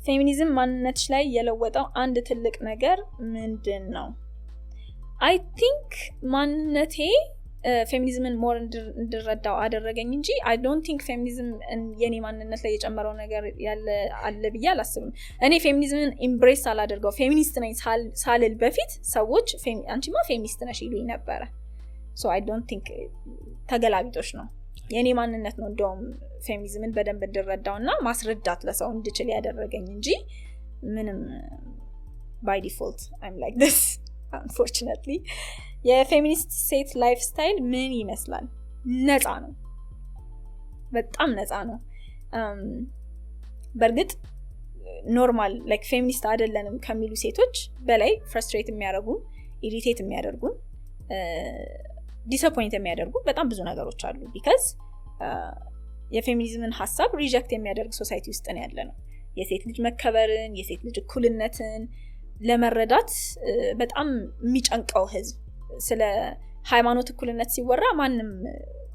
ፌሚኒዝም ማንነትሽ ላይ የለወጠው አንድ ትልቅ ነገር ምንድነው I think ማንነቴ ፌሚኒዝምን ሞር እንድረዳው አደረገኝ እንጂ I don't think ፌሚኒዝም የኔ ማንነት ላይ የጨመረው ነገር ያለ አለ ብዬ አላስብም እኔ ፌሚኒዝምን ኢምብሬስ አላደርገው ፌሚኒስት ነኝ ሳልል በፊት ሰዎች አንቺማ ፌሚኒስት ነሽ ይሉኝ ነበር so I don't think ተገላቢጦሽ ነው የኔ ማንነት ነው እንደውም ፌሚኒዝምን በደንብ እንድረዳውና ማስረዳት ለሰው እንድችል ያደረገኝ እንጂ ምንም by default I'm like this unfortunately የፌሚኒስት ሴት ላይፍ ስታይል ምን ይመስላል ነፃ ነው በጣም ነፃ ነው በርግጥ ኖርማል ላይክ ፌሚኒስት አይደለንም ከሚሉ ሴቶች በላይ ፍረስትሬት የሚያደርጉን ኢሪቴት የሚያደርጉን ዲስአፖይንት የሚያደርጉ በጣም ብዙ ነገሮች አሉ because የፌሚኒዝምን ሐሳብ ሪጀክት የሚያደርግ ሶሳይቲ ውስጥ ነው ያለነው የሴት ልጅ መከበርን የሴት ልጅ እኩልነትን ለመረዳት በጣም የሚጨንቀው ህዝብ ስለ ሃይማኖት እኩልነት ሲወራ ማንንም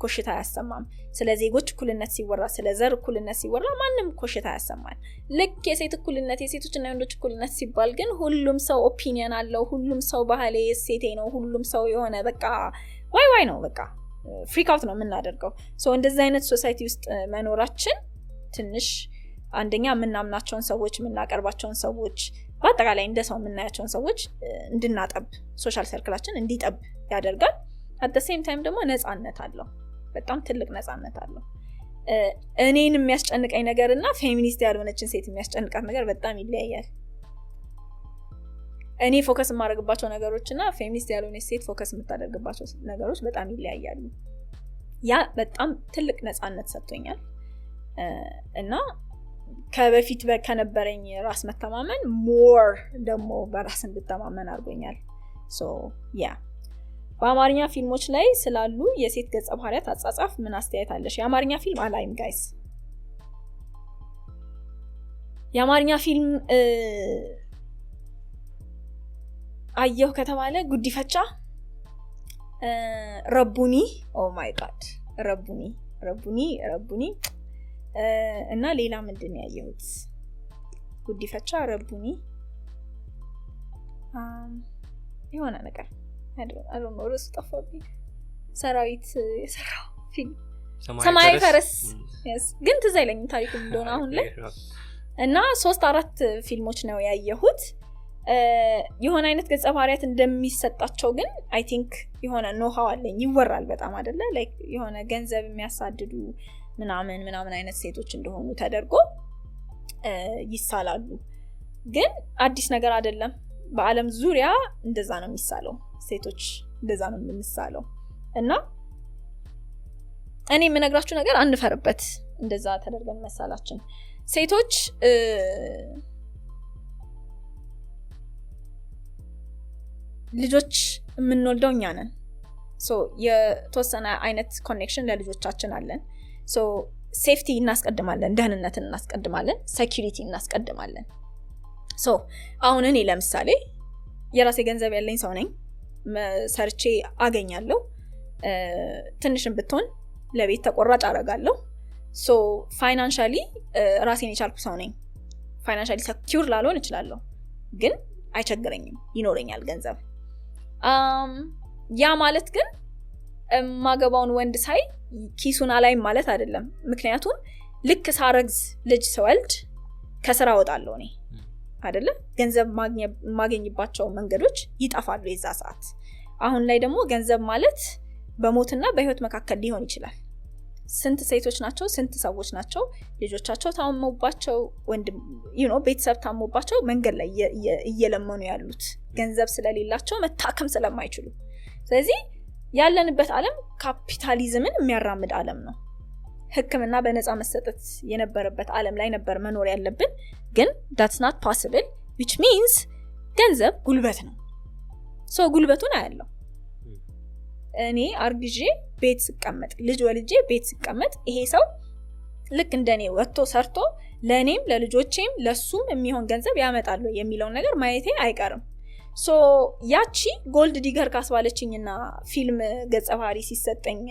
ኮሽታ ያሰማም ስለ ዜጎች እኩልነት ሲወራ ስለ ዘር እኩልነት ሲወራ ማንንም ኮሽታ ያሰማል ልክ የሴት እኩልነት የሴቶችና የወንዶች እኩልነት ሲባል ግን ሁሉም ሰው ኦፒኒየን አለው ሁሉም ሰው ባህሌ ሴቴ ነው ሁሉም ሰው የሆነ በቃ ዋይ ነው በቃ ፍሪክ አውት ነው የምናደርገው ሶ እንደዚህ አይነት ሶሳይቲ ውስጥ መኖራችን ትንሽ አንደኛ የምናምናቸውን ሰዎች የምናቀርባቸውን ሰዎች በአጠቃላይ እንደ ሰው የምናያቸውን ሰዎች እንድናጠብ ሶሻል ሰርክላችን እንዲጠብ ያደርጋል at the same time ደግሞ ነፃነት አለው በጣም ትልቅ ነፃነት አለው እኔን የሚያስጨንቀኝ ነገርና ፌሚኒስት ያልሆነችን ሴት የሚያስጨንቃት ነገር በጣም ይለያያል እኔ ፎከስ የማደርግባቸው ነገሮችና ፌሚኒስት ያልሆነች ሴት ፎከስ የምታደርግባቸው ነገሮች በጣም ይለያያሉ ያ በጣም ትልቅ ነፃነት ሰጥቶኛል እና ከበፊት ከነበረኝ ራስ መተማመን ሞር ደግሞ በራስ እንድተማመን አድርጎኛል ሶ ያ በአማርኛ ፊልሞች ላይ ስላሉ የሴት ገጸ ባህሪያት አጻጻፍ ምን አስተያየት አለሽ የአማርኛ ፊልም አላይም ጋይስ የአማርኛ ፊልም አየሁ ከተባለ ጉዲፈቻ ረቡኒ ኦ ማይ ጋድ ረቡኒ እና ሌላ ምንድን ያየሁት ጉዲፈቻ ረቡኒ የሆነ ነገር I don't know ርዕሱ ጠፋብኝ ሰራዊት የሰራው ፊልም ሰማያዊ ፈረስ yes ግን ትዝ አይለኝም ታሪኩ እንደሆነ አሁን ላይ እና 3-4 ፊልሞች ነው ያየሁት የሆነ አይነት ገጸ ባህሪያት እንደሚሰጣቸው ግን I think የሆነ ኖሃው አለኝ ይወራል በጣም አይደለ like የሆነ ገንዘብ የሚያሳድዱ ምናምን አይነት ሴቶች እንደሆኑ ተደርጎ ይሳላሉ ግን አዲስ ነገር አይደለም በአለም ዙሪያ እንደዛ ነው የሚሳለው ሴቶች እንደዛ ነው የምንሳለው እና እኔ የምነግራችሁ ነገር አንፈርበት እንደዛ ተደርገን መሳላችን ሴቶች ልጆች የምንወልደው እኛ ነን ሶ የተወሰነ አይነት ኮኔክሽን ለልጆቻችን አለን ሶ ሴፍቲ እናስቀድማለን ደህንነትን እናስቀድማለን ሴኩሪቲ እናስቀድማለን ሶ አሁን እኔ ለምሳሌ የራሴ ገንዘብ ያለኝ ሰው ነኝ ሰርቼ አገኛለሁ ትንሽም ብትሆን ለቤት ተቆራጭ አደርጋለሁ ሶ ፋይናንሻሊ ራሴን የቻልኩ ሰው ነኝ ፋይናንሻሊ ሰኪዩር ላልሆን እችላለሁ ግን አይቸግረኝም ይኖረኛል ገንዘብ ያ ማለት ግን ማገባውን ወንድ ሳይ ኪሱን አላይም ማለት አይደለም ምክንያቱም ልክ ሳረግዝ ልጅ ስወልድ ከስራ ወጣለሁ እኔ አይደለ ገንዘብ ማግኘባቸው መንገዶች ይጣፋሉ የዛ ሰዓት አሁን ላይ ደግሞ ገንዘብ ማለት በሞትና በህይወት መካከል ሊሆን ይችላል ስንት ሴቶች ናቸው ስንት ሰዎች ናቸው ልጆቻቸው ታመሙባቸው ወንድም ቤተሰብ ታመሙባቸው መንገድ ላይ እየለመኑ ያሉት ገንዘብ ስለሌላቸው መታከም ስለማይችሉ ስለዚህ ያለንበት ዓለም ካፒታሊዝምን የሚያራምድ ዓለም ነው ህክምና በነፃ መሰጠት የነበረበት ዓለም ላይ ነበር መኖር ያለብን ግን that's not possible which means ገንዘብ ጉልበት ነው ሶ ጉልበቱን አያለው እኔ አርግዤ ቤት ስቀመጥ ልጅ ወልጄ ቤት ስቀመጥ ይሄ ሰው ልክ እንደኔ ወጥቶ ሰርቶ ለኔም ለልጆቼም ለሱም የሚሆን ገንዘብ ያመጣሉ የሚለው ነገር ማየቴ አይቀርም ሶ ያቺ ጎልድ ዲገር ካስባለችኝና ፊልም ገጸ ባህሪ ሲሰጠኝ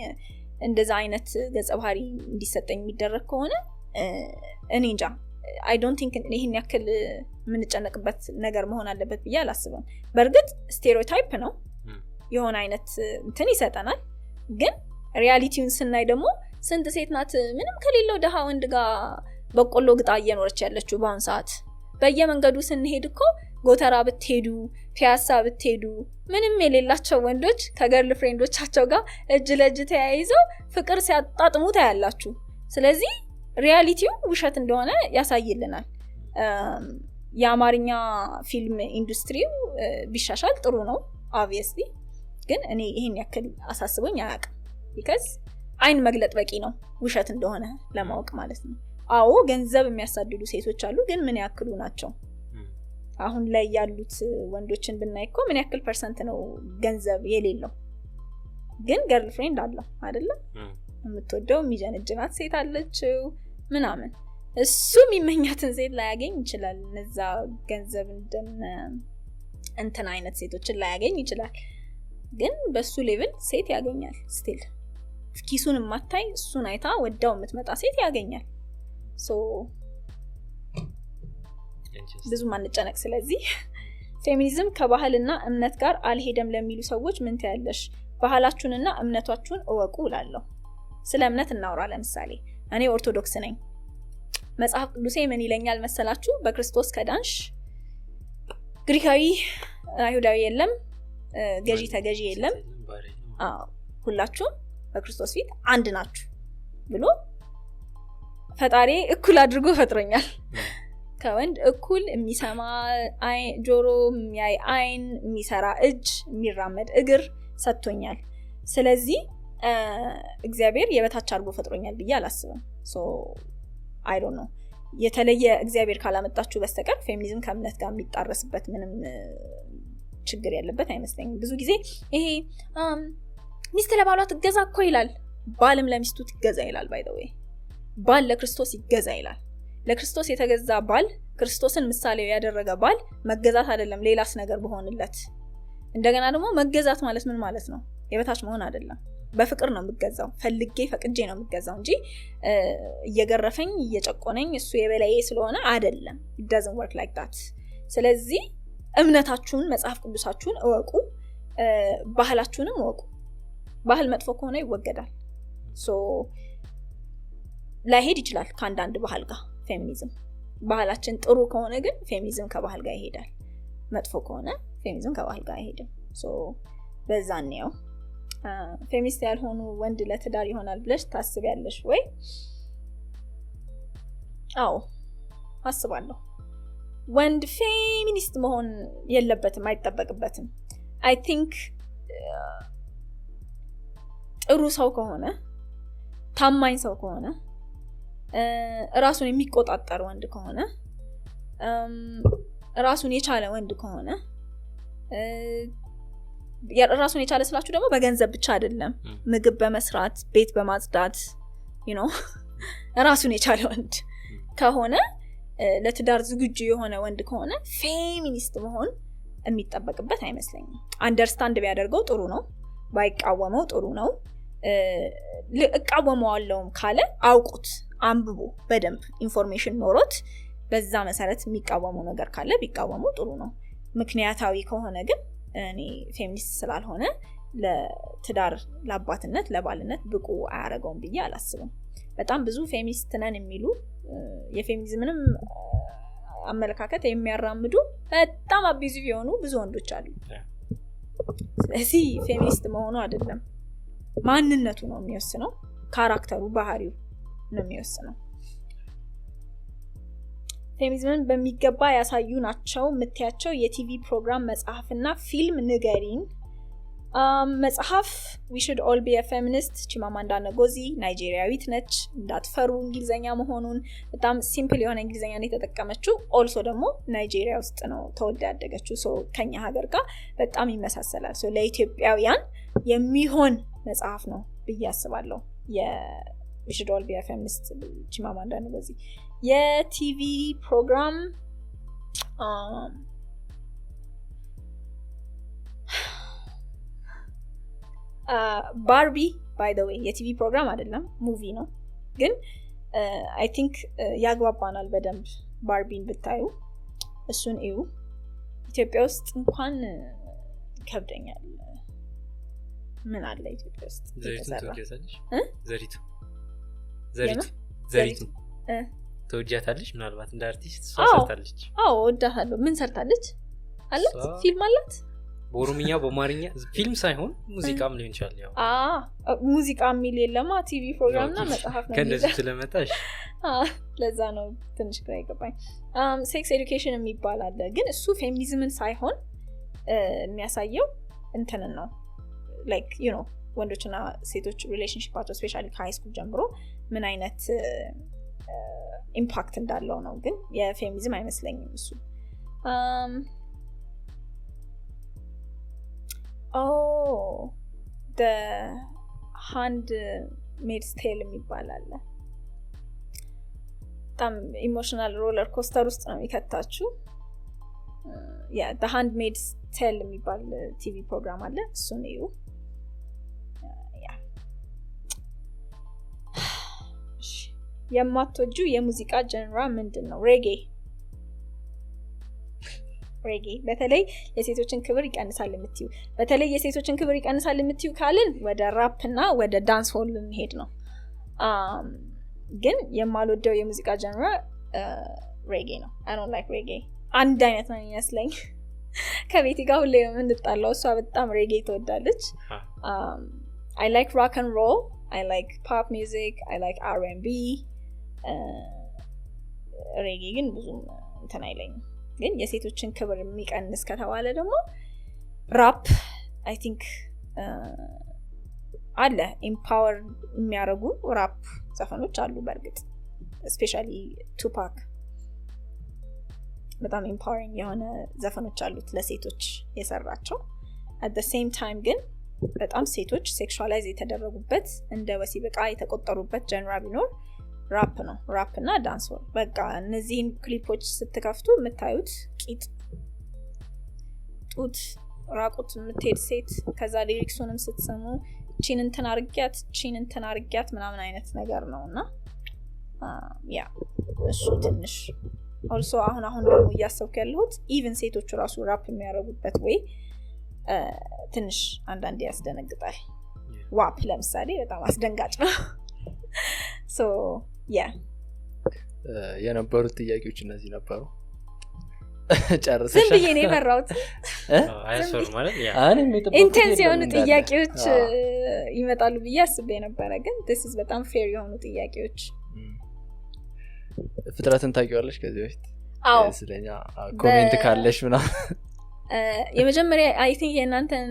እንደዛ አይነት ገጸ ባህሪ እንዲሰጠኝ የሚደረግ ከሆነ እኔ እንጃ I don't think ይሄን ያክል ምንጨነቅበት ነገር መሆን አለበት ብዬ አላስብም በርግጥ ስቴሪዮታይፕ ነው የሆነ አይነት እንትን ይሰጠናል ግን ሪያሊቲውን ስናይ ደግሞ ስንት ሴት ናት ምንም ከሌለው ደሃ ወንድ ጋር በቆሎ ግጣ እየኖረች ያለችው በአሁን ሰዓት በየመንገዱ ስንሄድ እኮ ጎተራ ብትሄዱ ፒያሳ ብትሄዱ ምንም የሌላቸው ወንዶች ከገርል ፍሬንዶቻቸው ጋር እጅ ለእጅ ተያይዘው ፍቅር ሲያጣጥሙ ታያላችሁ ስለዚህ ሪያሊቲው ውሸት እንደሆነ ያሳይልናል የአማርኛ ፊልም ኢንዱስትሪው ቢሻሻል ጥሩ ነው obviously ግን እኔ ይሄን ያክል አሳስቦኝ አያውቅም because አይን መግለጥ በቂ ነው ውሸት እንደሆነ ለማወቅ ማለት ነው አዎ ገንዘብ የሚያሳድዱ ሴቶች አሉ ግን ምን ያክሉ ናቸው አሁን ላይ ያሉት ወንዶችን ብናይኮ ምን ያክል ፐርሰንት ነው ገንዘብ የሌለው ግን ገርል ፍሬንድ አለው አይደለ የምትወደው የሚጀነጅናት ሴት አለችው ምናምን እሱ የሚመኛትን ሴት ላይ ያገኝ ይችላል እነዛ ገንዘብ እንደነ እንትን አይነት ሴቶችን ላይ ያገኝ ይችላል ግን በሱ ሌቭል ሴት ያገኛል ስቲል ኪሱን ማታይ እሱን አይታ ወዳው የምትመጣ ሴት ያገኛል ሶ ብዙ ማንጨነቅ ስለዚህ ፌሚኒዝም ከባህልና እምነት ጋር አልሄደም ለሚሉ ሰዎች ምን ታያለሽ ባህላችሁንና እምነታችሁን እወቁ እላለሁ ስለ እምነት እናውራ ለምሳሌ እኔ ኦርቶዶክስ ነኝ መጽሐፍ ቅዱሴ ምን ይለኛል መሰላችሁ በክርስቶስ ከዳንሽ ግሪካዊ አይሁዳዊ የለም ገዢ ተገዢ የለም ሁላችሁም በክርስቶስ ፊት አንድ ናችሁ ብሎ ፈጣሪ እኩል አድርጎ ፈጥሮኛል ከወንድ እኩል የሚሰማ ጆሮ የሚያይ አይን የሚሰራ እጅ የሚራመድ እግር ሰጥቶኛል ስለዚህ እግዚአብሔር የበታች አድርጎ ፈጥሮኛል ብዬ አላስብም ሶ I don't know የተለየ እግዚአብሔር ካላመጣችሁ በስተቀር ፌሚኒዝም ከእምነት ጋር የሚጣረስበት ምንም ችግር ያለበት አይመስለኝም ብዙ ጊዜ ይሄ ሚስት ለባሏ ትገዛ እኮ ይላል ባልም ለሚስቱ ትገዛ ይላል by the way ባል ለክርስቶስ ይገዛ ይላል ለክርስቶስ የተገዛ ባል ክርስቶስን ምሳሌው ያደረገ ባል መገዛት አይደለም ሌላስ ነገር በሆነለት እንደገና ደግሞ መገዛት ማለት ምን ማለት ነው የበታች መሆን አይደለም በፍቅር ነው የምገዛው ፈልጌ ፈቅጄ ነው የምገዛው እንጂ እየገረፈኝ እየጨቆነኝ እሱ የበላዬ ስለሆነ አይደለም it doesn't work like that ስለዚህ እምነታችሁን መጽሐፍ ቅዱሳችሁን እወቁ ባህላችሁንም እወቁ ባህል መጥፎ ከሆነ ይወገዳል ሶ ላይሄድ ይችላል ከአንዳንድ ባህል ጋር ፌሚኒዝም ባህላችን ጥሩ ከሆነ ግን ፌሚኒዝም ከባህል ጋር ይሄዳል መጥፎ ከሆነ ፌሚኒዝም ከባህል ጋር አይሄድም ሶ በዛን ነው ፌሚኒስት ያልሆኑ ወንድ ለትዳር ይሆናል ብለሽ ታስቢያለሽ ወይ አዎ አስባለሁ ወንድ ፌሚኒስት መሆን የለበትም አይጠበቅበትም I think ጥሩ ሰው ከሆነ ታማኝ ሰው ከሆነ ራሱን የሚቆጣጠር ወንድ ከሆነ ራሱን የቻለ ወንድ ከሆነ ራሱን የቻለ ስላችሁ ደግሞ በገንዘብ ብቻ አይደለም ምግብ በመስራት ቤት በማጽዳት you know ራሱን የቻለ ወንድ ከሆነ ለትዳር ዝግጁ የሆነ ወንድ ከሆነ ፌሚኒስት መሆን የሚጠበቅበት አይመስለኝም አንደርስታንድ ቢያደርገው ጥሩ ነው ባይቃወመው ጥሩ ነው እቃወመዋለሁም ካለ አውቁት አንብቦ በደንብ ኢንፎርሜሽን ኖሮት በዛ መሰረት የሚቃወመው ነገር ካለ ቢቃወሙ ጥሩ ነው ምክንያታዊ ከሆነ ግን እኔ ፌሚኒስት ስላልሆነ ለትዳር ለአባትነት ለባልነት ብቁ አያረጋውም ብዬ አላስብም በጣም ብዙ ፌሚኒስት ነን የሚሉ የፌሚኒዝምንም አመለካከት የሚያራምዱ በጣም አቢዩዚቭ የሆኑ ብዙ ወንዶች አሉ ስለዚህ ፌሚኒስት መሆኑ አይደለም ማንነቱ ነው የሚወስነው ካራክተሩ ባህሪው ነው የሚወስነው ፌሚኒዝምን በሚገባ ያሳዩ ናቸው የምትያቸው የቲቪ ፕሮግራም መጽሐፍና ፊልም ንገሪን መጽሐፍ we should all be a feminist ቺማማንዳ ነጎዚ ናይጄሪያዊት ነች እንዳትፈሩ እንግሊዘኛ መሆኑን በጣም ሲምፕል የሆነ እንግሊዘኛ ነው የተጠቀመችው ኦልሶ ደግሞ ናይጄሪያ ውስጥ ነው ተወልዳ ያደገችው ሶ ከኛ ሀገር ጋር በጣም ይመሳሰላል ሶ ለኢትዮጵያውያን የሚሆን መጽሐፍ ነው ብዬ አስባለሁ we should all be a feminist ቺማማንዳ ነጎዚ የቲቪ ፕሮግራም ባርቢ by the way የቲቪ ፕሮግራም አይደለም ሙቪ ነው ግን I think ያግባባናል በደንብ ባርቢን ብታዩ እሱን እዩ ኢትዮጵያ ውስጥ እንኳን ከብደኛል ምን አለ ኢትዮጵያ ውስጥ ዘሪቱ ተወጃታለች ምናልባት እንደ አርቲስት ሰርታለች ወዳታለሁ ምን ሰርታለች አላት ፊልም አላት በኦሮምኛ በአማርኛ ፊልም ሳይሆን ሙዚቃም ሊሆን ይችላል ያው ሙዚቃ የሚል የለማ ቲቪ ፕሮግራም እና መጽሐፍ ነው ከነዚህ ስለመጣሽ ለዛ ነው ትንሽ ግራ ይገባኝ ሴክስ ኤዱኬሽን የሚባል አለ ግን እሱ ፌሚኒዝምን ሳይሆን የሚያሳየው እንትንን ነው like you know ወንዶችና ሴቶች ሪሌሽንሺፓቸው ስፔሻሊ ከሃይ ስኩል ጀምሮ ምን አይነት ኢምፓክት እንዳለው ነው ግን የፌሚኒዝም አይመስለኝም እሱ the handmaid's tale የሚባል አለ በጣም ኢሞሽናል ሮለር ኮስተር ውስጥ ነው የሚከታችሁ the handmaid's tale የሚባል ቲቪ ፕሮግራም አለ እሱን እዩ የማትወጁ የሙዚቃ ጀነራ ምንድነው ሬጌ በተለይ የሴቶችን ክብር ይቀንሳል የምትዩ በተለይ የሴቶችን ክብር ይቀንሳል የምትዩ ካልን ወደ ራፕ እና ወደ ዳንስ ሆል እንሄድ ነው ግን የማልወደው የሙዚቃ ጀነራ ሬጌ ነው I don't like reggae አንድ አይነት ነው የሚመስለኝ ከቤቲ ጋር ሁሌ ነው የምንጣላው እሷ በጣም ሬጌ ትወዳለች I like rock and roll I like pop music I like R&B ሬጌ ግን ብዙም እንትን አይለኝም ግን የሴቶችን ክብር የሚቀንስ ከተባለ ደግሞ ራፕ I think አለ ኢምፓወር የሚያረጉ ራፕ ዘፈኖች አሉ በርግጥ ስፔሻሊ ቱፓክ በጣም ኢምፓወሪንግ የሆነ ዘፈኖች አሉት ለሴቶች የሰራቸው at the same time ግን በጣም ሴቶች ሴክሹዋላይዝ የተደረጉበት እንደ ወሲብ ዕቃ የተቆጠሩበት ጀነራ ቢኖር ራፕ ነው ራፕ እና ዳንስ ሆል በቃ እነዚህን ክሊፖች ስትከፍቱ የምታዩት ቂጥ ጡት ራቁት የምትሄድ ሴት ከዛ ሊሪክሱንም ስትሰሙ ቺን እንትን አርጊያት ምናምን አይነት ነገር ነውና ያ እሱ ትንሽ also አሁን ደግሞ እያሰብኩ ያለሁት ኢቭን ሴቶቹ ራሱ ራፕ የሚያረጉበት ወይ ትንሽ አንዳንዴ ያስደነግጣል ዋፕ ለምሳሌ በጣም አስደንጋጭ ነው so yeah የነበሩት ጥያቄዎች እነዚህ ነበሩ ጨርሰሻል ዝም ብዬ ነው የፈራሁት አይሶር ማለት ያ ኢንቴንስ የሆኑ ጥያቄዎች ይመጣሉ ብዬ አስቤ ነበር ግን this is በጣም ፌር የሆኑ ጥያቄዎች ፍጥረትን ታውቂዋለሽ ከዚህ በፊት አዎ ስለኛ ኮሜንት ካለሽ ምናምን የመጀመሪያ I think የናንተን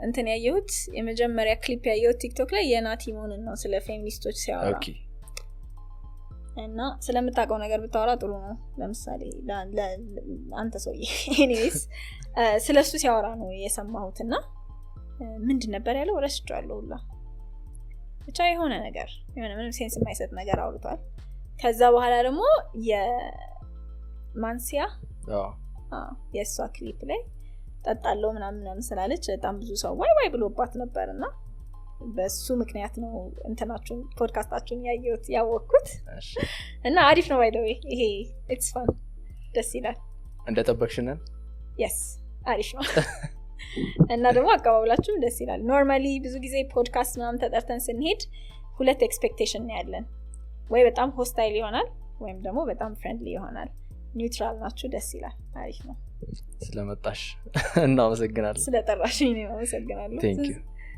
እንትን ያየሁት የመጀመሪያ ክሊፕ ያየሁት ቲክቶክ ላይ የናቲሞንን ነው ስለ ፌሚኒስቶች ሲያወራ ኦኬ እና ስለምታውቀው ነገር ብታወራ ጥሩ ነው ለምሳሌ አንተ ሰውዬ anyways ስለሱ ሲያወራ ነው የሰማሁትና ምንድን ነበር ያለው ረስቼዋለሁ ሁላ ብቻ የሆነ ነገር የሆነ ምንም ሴንስ የማይሰጥ ነገር አውርቷል ከዛ በኋላ ደግሞ የማንሲያ የሷ ክሊፕ ላይ ጠጣለው ምናምን ስላለች በጣም ብዙ ሰው ዋይ ብሎባት ነበርና በሱ ምክንያት ነው እንትናችሁን ፖድካስታችሁን ያወቅኩት እና አሪፍ ነው by the way ይሄ it's fun ደስ ይላል እንደጠበቅሽነን yes አሪፍ ነው እና ደግሞ አቀባበላችሁም ደስ ይላል ኖርማሊ ብዙ ጊዜ ፖድካስት ምናምን ተጠርተን ስንሄድ ሁለት ኤክስፔክቴሽን ነው ያለን ወይ በጣም ሆስታይል ይሆናል ወይም ደግሞ በጣም ፍሬንድሊ ይሆናል ኒውትራል ናችሁ ደስ ይላል አሪፍ ነው ስለመጣሽ እናመሰግናለን ስለጠራሽኝ ነው አመሰግናለሁ thank you